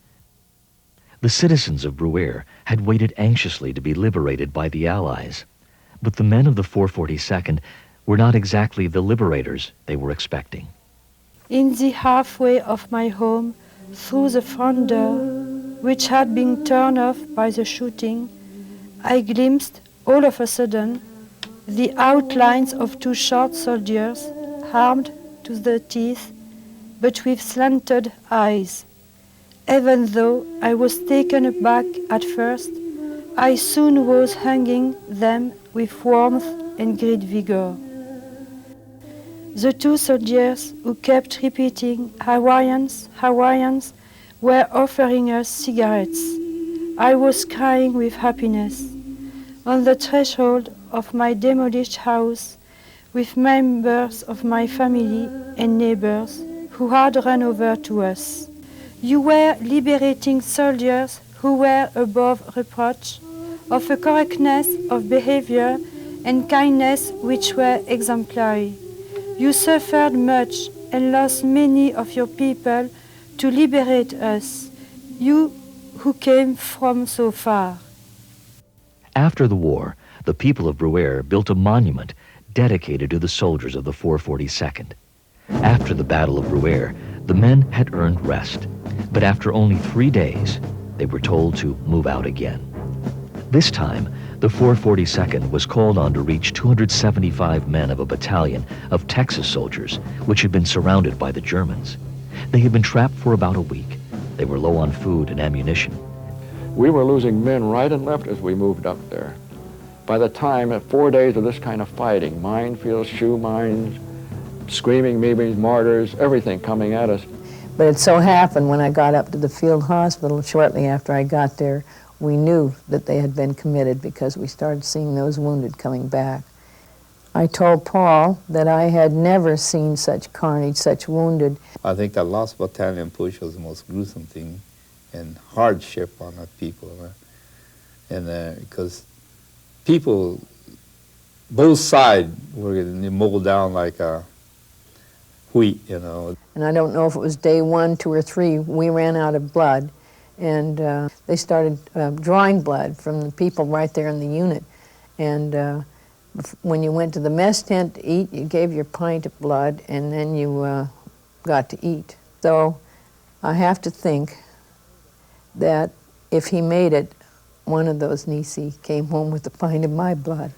The citizens of Brouwer had waited anxiously to be liberated by the Allies, but the men of the 442nd were not exactly the liberators they were expecting. In the halfway of my home, through the front door, which had been turned off by the shooting, I glimpsed, all of a sudden, the outlines of 2 short soldiers, armed to the teeth, but with slanted eyes. Even though I was taken aback at first, I soon was hugging them with warmth and great vigor. The 2 soldiers who kept repeating, "Hawaiians, Hawaiians," were offering us cigarettes. I was crying with happiness. On the threshold of my demolished house, with members of my family and neighbors who had run over to us. You were liberating soldiers who were above reproach, of a correctness of behavior and kindness which were exemplary. You suffered much and lost many of your people to liberate us, you who came from so far. After the war, the people of Brouwer built a monument dedicated to the soldiers of the 442nd. After the Battle of Brouwer, the men had earned rest, but after only 3 days, they were told to move out again. This time, the 442nd was called on to reach 275 men of a battalion of Texas soldiers, which had been surrounded by the Germans. They had been trapped for about a week. They were low on food and ammunition. We were losing men right and left as we moved up there. By the time, 4 days of this kind of fighting, minefields, shoe mines, screaming BBs, mortars, everything coming at us. But it so happened when I got up to the field hospital shortly after I got there, we knew that they had been committed because we started seeing those wounded coming back. I told Paul that I had never seen such carnage, such wounded. I think that last battalion push was the most gruesome thing and hardship on the people. Because people, both sides were mowed down like wheat, And I don't know if it was day 1, 2, or 3, we ran out of blood. And they started drawing blood from the people right there in the unit. And when you went to the mess tent to eat, you gave your pint of blood, and then you got to eat. So I have to think that if he made it, one of those Nisi came home with a pint of my blood.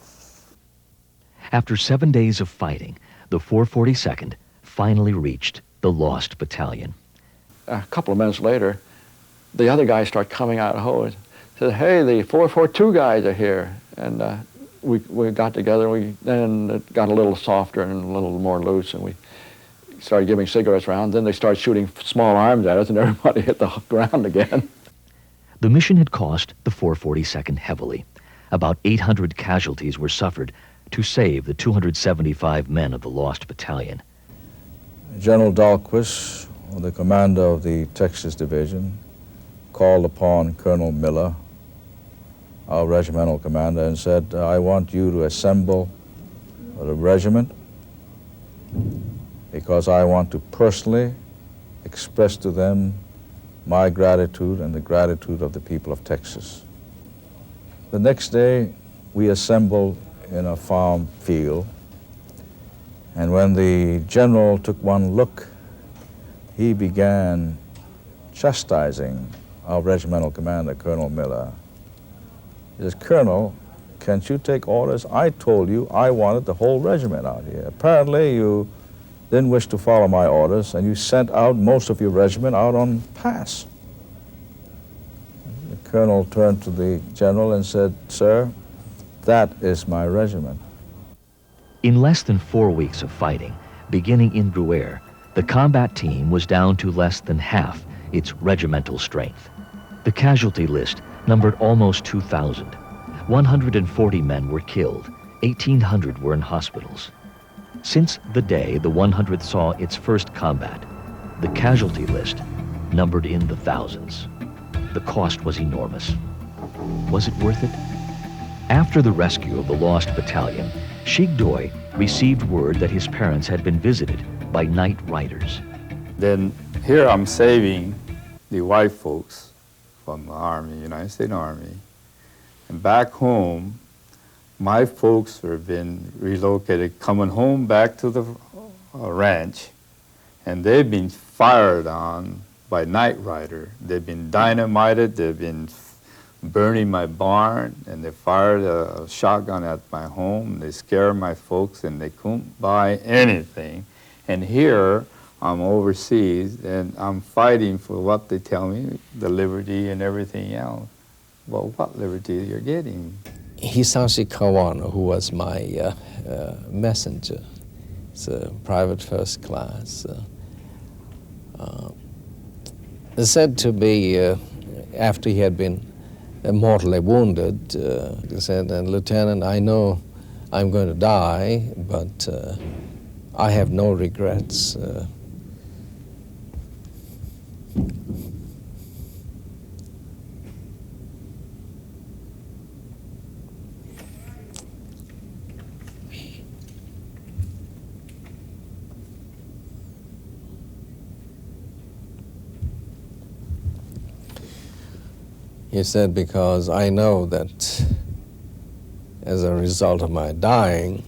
After 7 days of fighting, the 442nd finally reached the lost battalion. A couple of minutes later, the other guys start coming out of hose. said, hey, the 442 guys are here. And we got together, then it got a little softer and a little more loose, and we started giving cigarettes around. Then they started shooting small arms at us, and everybody hit the ground again. The mission had cost the 442nd heavily. About 800 casualties were suffered to save the 275 men of the lost battalion. General Dahlquist, the commander of the Texas Division, called upon Colonel Miller, our regimental commander, and said, I want you to assemble the regiment because I want to personally express to them my gratitude and the gratitude of the people of Texas. The next day, we assembled in a farm field, and when the general took one look, he began chastising our regimental commander, Colonel Miller. He says, Colonel, can't you take orders? I told you I wanted the whole regiment out here. Apparently you didn't wish to follow my orders, and you sent out most of your regiment out on pass. The colonel turned to the general and said, Sir, that is my regiment. In less than 4 weeks of fighting, beginning in Bruere, the combat team was down to less than half its regimental strength. The casualty list numbered almost 2,000. 140 men were killed. 1,800 were in hospitals. Since the day the 100th saw its first combat, the casualty list numbered in the thousands. The cost was enormous. Was it worth it? After the rescue of the lost battalion, Sheik Doi received word that his parents had been visited by night riders. Then here I'm saving the white folks from the Army, United States Army. And back home, my folks have been relocated, coming home back to the ranch, and they've been fired on by night rider. They've been dynamited, they've been burning my barn, and they fired a shotgun at my home. They scared my folks, and they couldn't buy anything. And here, I'm overseas, and I'm fighting for what they tell me, the liberty and everything else. Well, what liberty you're getting? Hisashi Kawano, who was my messenger, it's a private first class, said to be, after he had been mortally wounded, he said, Lieutenant, I know I'm going to die, but I have no regrets. He said, because I know that as a result of my dying,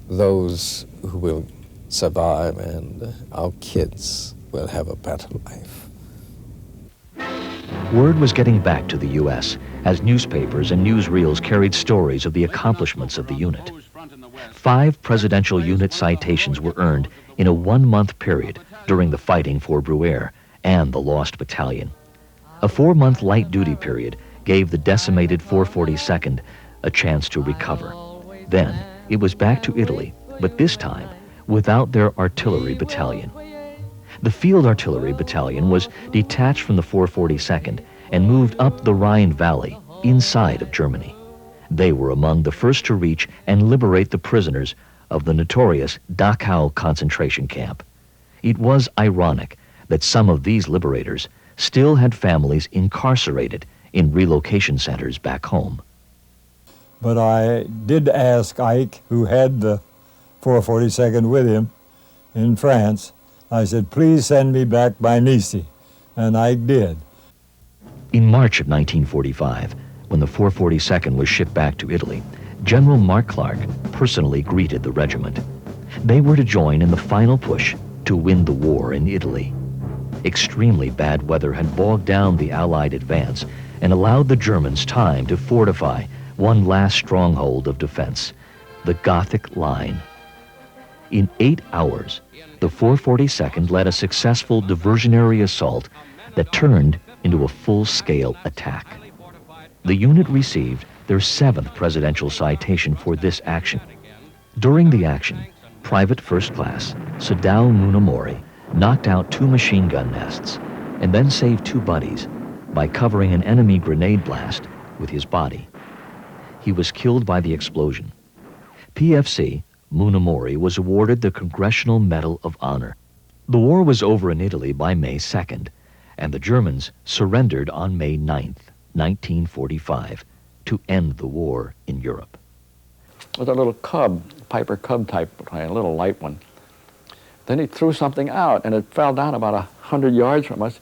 those who will survive and our kids will have a better life. Word was getting back to the U.S. as newspapers and newsreels carried stories of the accomplishments of the unit. 5 presidential unit citations were earned in a 1-month period during the fighting for Bruere and the lost battalion. A 4-month light duty period gave the decimated 442nd a chance to recover. Then it was back to Italy, but this time without their artillery battalion. The Field Artillery Battalion was detached from the 442nd and moved up the Rhine Valley inside of Germany. They were among the first to reach and liberate the prisoners of the notorious Dachau concentration camp. It was ironic that some of these liberators still had families incarcerated in relocation centers back home. But I did ask Ike, who had the 442nd with him in France, I said, please send me back by Nice, and Ike did. In March of 1945, when the 442nd was shipped back to Italy, General Mark Clark personally greeted the regiment. They were to join in the final push to win the war in Italy. Extremely bad weather had bogged down the Allied advance and allowed the Germans time to fortify one last stronghold of defense, the Gothic Line. In 8 hours, the 442nd led a successful diversionary assault that turned into a full-scale attack. The unit received their 7th presidential citation for this action. During the action, Private First Class Sadao Munamori knocked out 2 machine gun nests and then saved 2 buddies by covering an enemy grenade blast with his body. He was killed by the explosion. PFC Munamori was awarded the Congressional Medal of Honor. The war was over in Italy by May 2nd, and the Germans surrendered on May 9th, 1945, to end the war in Europe. With a little Cub, Piper Cub type plane, a little light one. Then he threw something out, and it fell down about 100 yards from us,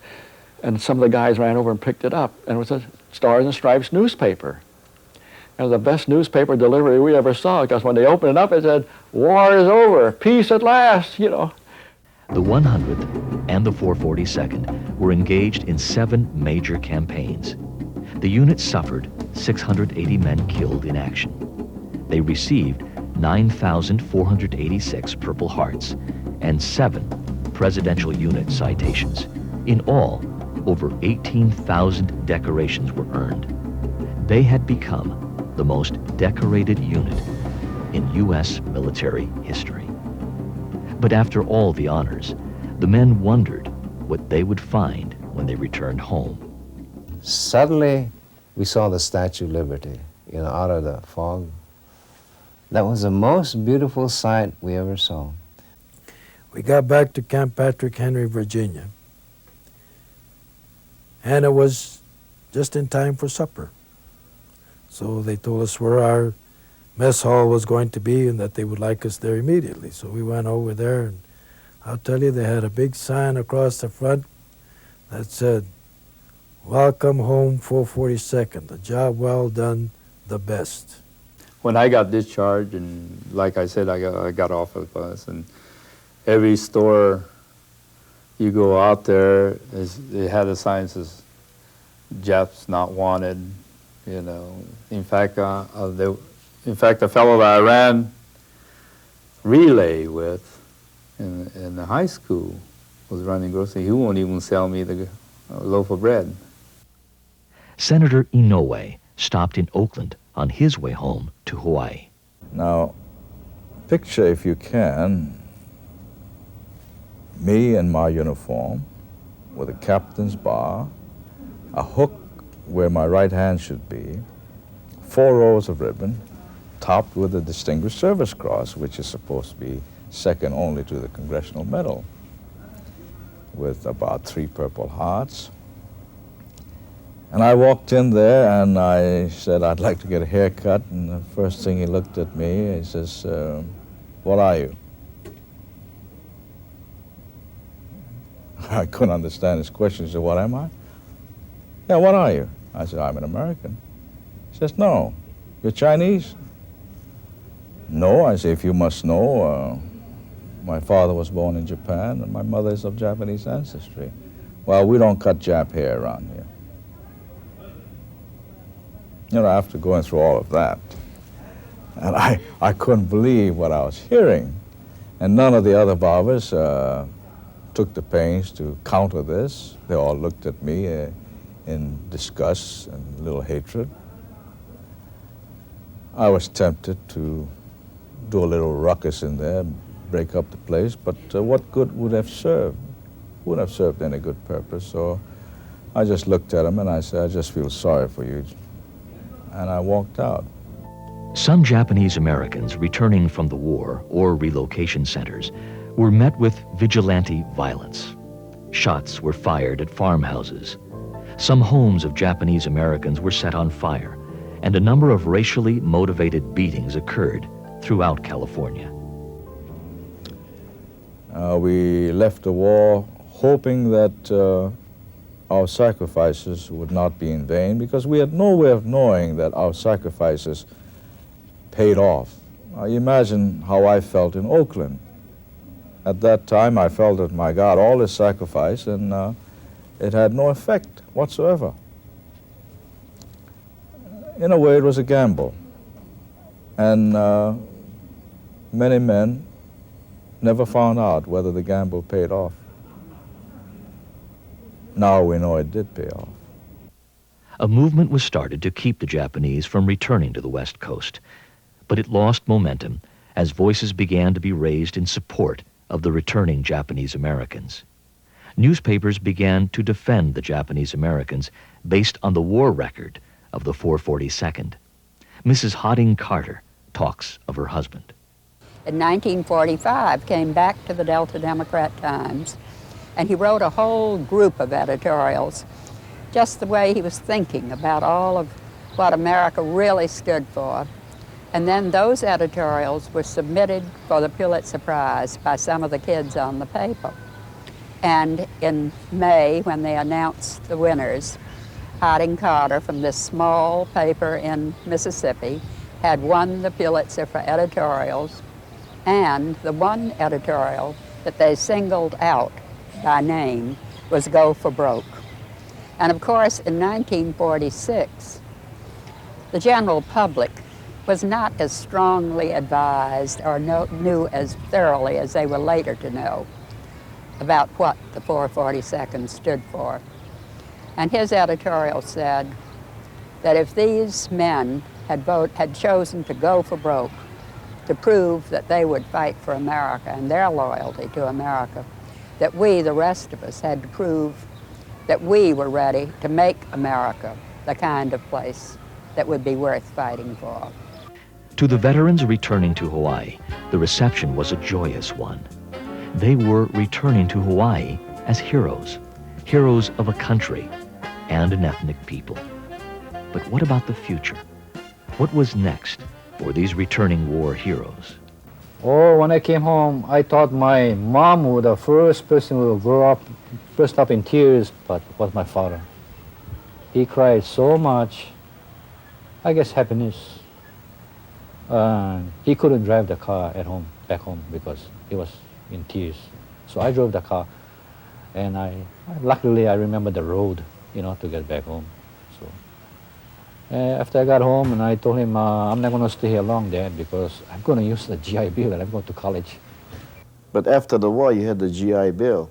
and some of the guys ran over and picked it up, and it was a Stars and Stripes newspaper. It was the best newspaper delivery we ever saw, because when they opened it up, it said, "War is over, peace at last," you know. The 100th and the 442nd were engaged in 7 major campaigns. The unit suffered 680 men killed in action. They received 9,486 Purple Hearts and 7 Presidential Unit citations. In all, over 18,000 decorations were earned. They had become the most decorated unit in U.S. military history. But after all the honors, the men wondered what they would find when they returned home. Suddenly, we saw the Statue of Liberty, out of the fog. That was the most beautiful sight we ever saw. We got back to Camp Patrick Henry, Virginia, and it was just in time for supper. So they told us where our mess hall was going to be and that they would like us there immediately. So we went over there, and I'll tell you, they had a big sign across the front that said, "Welcome home, 442nd, a job well done, the best." When I got discharged, and like I said, I got off of the bus, and every store you go out there, they had a sign that says, "Japs not wanted," In fact, the fellow that I ran relay with in the high school was running grocery. He won't even sell me the loaf of bread. Senator Inoue stopped in Oakland on his way home to Hawaii. Now, picture, if you can, me in my uniform with a captain's bar, a hook where my right hand should be, 4 rows of ribbon, topped with a Distinguished Service Cross, which is supposed to be second only to the Congressional Medal, with about 3 Purple Hearts. And I walked in there and I said, "I'd like to get a haircut." And the first thing he looked at me, he says, "What are you?" I couldn't understand his question. He said, "What am I?" "Yeah, what are you?" I said, "I'm an American." He says, "No, you're Chinese." "No," I say, "if you must know, my father was born in Japan and my mother is of Japanese ancestry." "Well, we don't cut Jap hair around here." After going through all of that, and I couldn't believe what I was hearing. And none of the other barbers took the pains to counter this. They all looked at me in disgust and a little hatred. I was tempted to do a little ruckus in there, break up the place, but what good would have served? Wouldn't have served any good purpose. So I just looked at him and I said, "I just feel sorry for you." And I walked out. Some Japanese Americans returning from the war or relocation centers were met with vigilante violence. Shots were fired at farmhouses. Some homes of Japanese Americans were set on fire, and a number of racially motivated beatings occurred throughout California. We left the war hoping that our sacrifices would not be in vain, because we had no way of knowing that our sacrifices paid off. Imagine how I felt in Oakland. At that time, I felt that, my God, all this sacrifice, and it had no effect whatsoever. In a way, it was a gamble. And many men never found out whether the gamble paid off. Now we know it did pay off. A movement was started to keep the Japanese from returning to the West Coast, but it lost momentum as voices began to be raised in support of the returning Japanese Americans. Newspapers began to defend the Japanese Americans based on the war record of the 442nd. Mrs. Hodding Carter talks of her husband. In 1945, came back to the Delta Democrat-Times, and he wrote a whole group of editorials, just the way he was thinking about all of what America really stood for. And then those editorials were submitted for the Pulitzer Prize by some of the kids on the paper. And in May, when they announced the winners, Hodding Carter from this small paper in Mississippi had won the Pulitzer for editorials, and the one editorial that they singled out by name was Go for Broke. And of course, in 1946, the general public was not as strongly advised or knew as thoroughly as they were later to know about what the 442nd stood for. And his editorial said that if these men had chosen to go for broke to prove that they would fight for America and their loyalty to America, that we, the rest of us, had to prove that we were ready to make America the kind of place that would be worth fighting for. To the veterans returning to Hawaii, the reception was a joyous one. They were returning to Hawaii as heroes, heroes of a country and an ethnic people. But what about the future? What was next for these returning war heroes? Oh, when I came home, I thought my mom was the first person who would burst up in tears, but it was my father. He cried so much, I guess happiness. He couldn't drive the car at home, back home, because he was in tears. So I drove the car, and luckily I remember the road, to get back home. So after I got home, and I told him, I'm not going to stay here long, Dad, because I'm going to use the GI Bill and I'm going to college. But after the war, you had the GI Bill.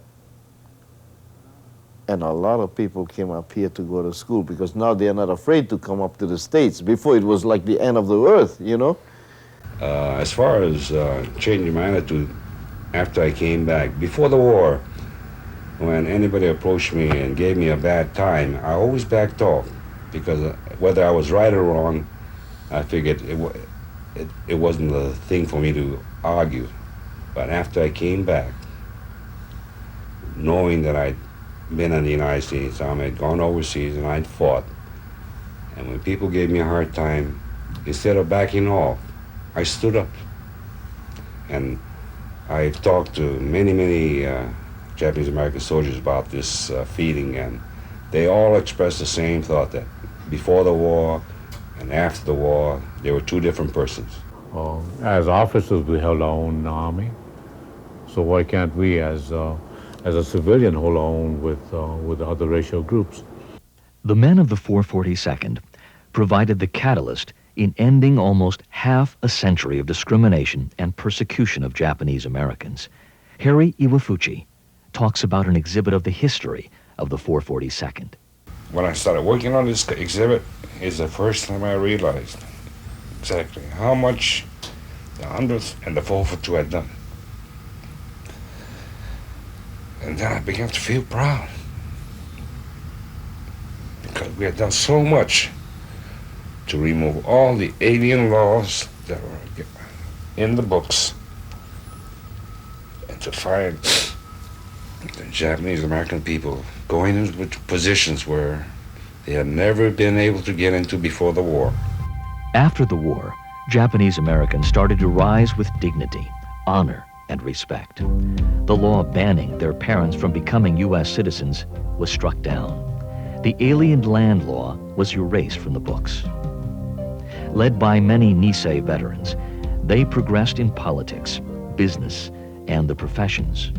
And a lot of people came up here to go to school because now they're not afraid to come up to the States. Before it was like the end of the earth, As far as changing my attitude after I came back, before the war, when anybody approached me and gave me a bad time, I always backed off because whether I was right or wrong, I figured it wasn't the thing for me to argue. But after I came back, knowing that I'd been in the United States Army, I'd gone overseas and I'd fought, and when people gave me a hard time, instead of backing off, I stood up. And I've talked to many Japanese American soldiers about this feeling, and they all expressed the same thought, that before the war and after the war, they were two different persons. As officers, we held our own army, so why can't we, as a civilian, hold our own with other racial groups? The men of the 442nd provided the catalyst in ending almost half a century of discrimination and persecution of Japanese Americans. Harry Iwafuchi talks about an exhibit of the history of the 442nd. When I started working on this exhibit, is the first time I realized exactly how much the 100th and the 442 had done. And then I began to feel proud because we had done so much to remove all the alien laws that were in the books and to find the Japanese American people going into positions where they had never been able to get into before the war. After the war, Japanese Americans started to rise with dignity, honor, and respect. The law banning their parents from becoming U.S. citizens was struck down. The Alien Land Law was erased from the books. Led by many Nisei veterans, they progressed in politics, business, and the professions.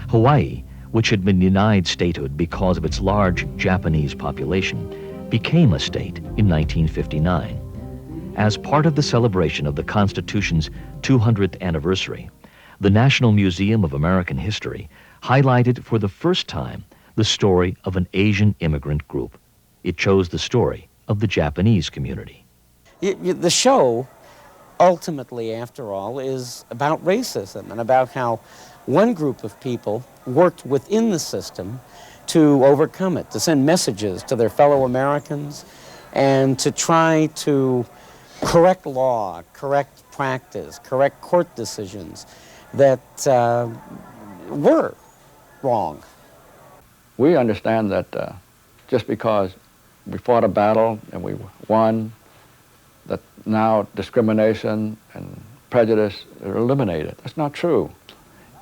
Hawaii, which had been denied statehood because of its large Japanese population, became a state in 1959. As part of the celebration of the Constitution's 200th anniversary, the National Museum of American History highlighted for the first time the story of an Asian immigrant group. It chose the story of the Japanese community. The show, ultimately, after all, is about racism and about how one group of people worked within the system to overcome it, to send messages to their fellow Americans, and to try to correct law, correct practice, correct court decisions that were wrong. We understand that just because we fought a battle and we won, that now discrimination and prejudice are eliminated. That's not true.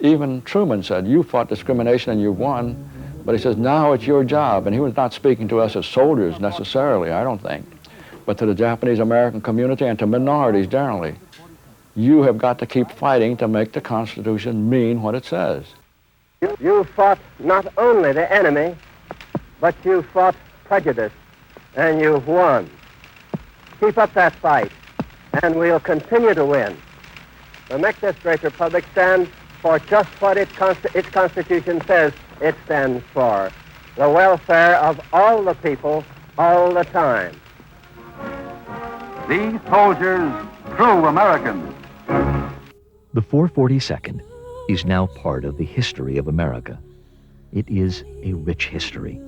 Even Truman said, you fought discrimination and you won, but he says, now it's your job. And he was not speaking to us as soldiers necessarily, I don't think, but to the Japanese American community and to minorities generally. You have got to keep fighting to make the Constitution mean what it says. You fought not only the enemy, but you fought prejudice, and you've won. Keep up that fight, and we'll continue to win. The next great republic stands for just what its Constitution says it stands for, the welfare of all the people, all the time. These soldiers, true Americans. The 442nd is now part of the history of America. It is a rich history,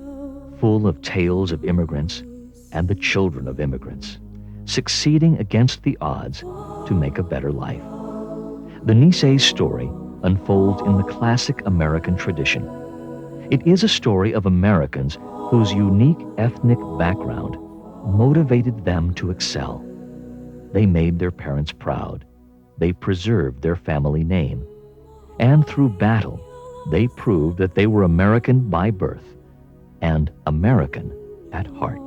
full of tales of immigrants and the children of immigrants, succeeding against the odds to make a better life. The Nisei's story unfolds in the classic American tradition. It is a story of Americans whose unique ethnic background motivated them to excel. They made their parents proud. They preserved their family name. And through battle, they proved that they were American by birth and American at heart.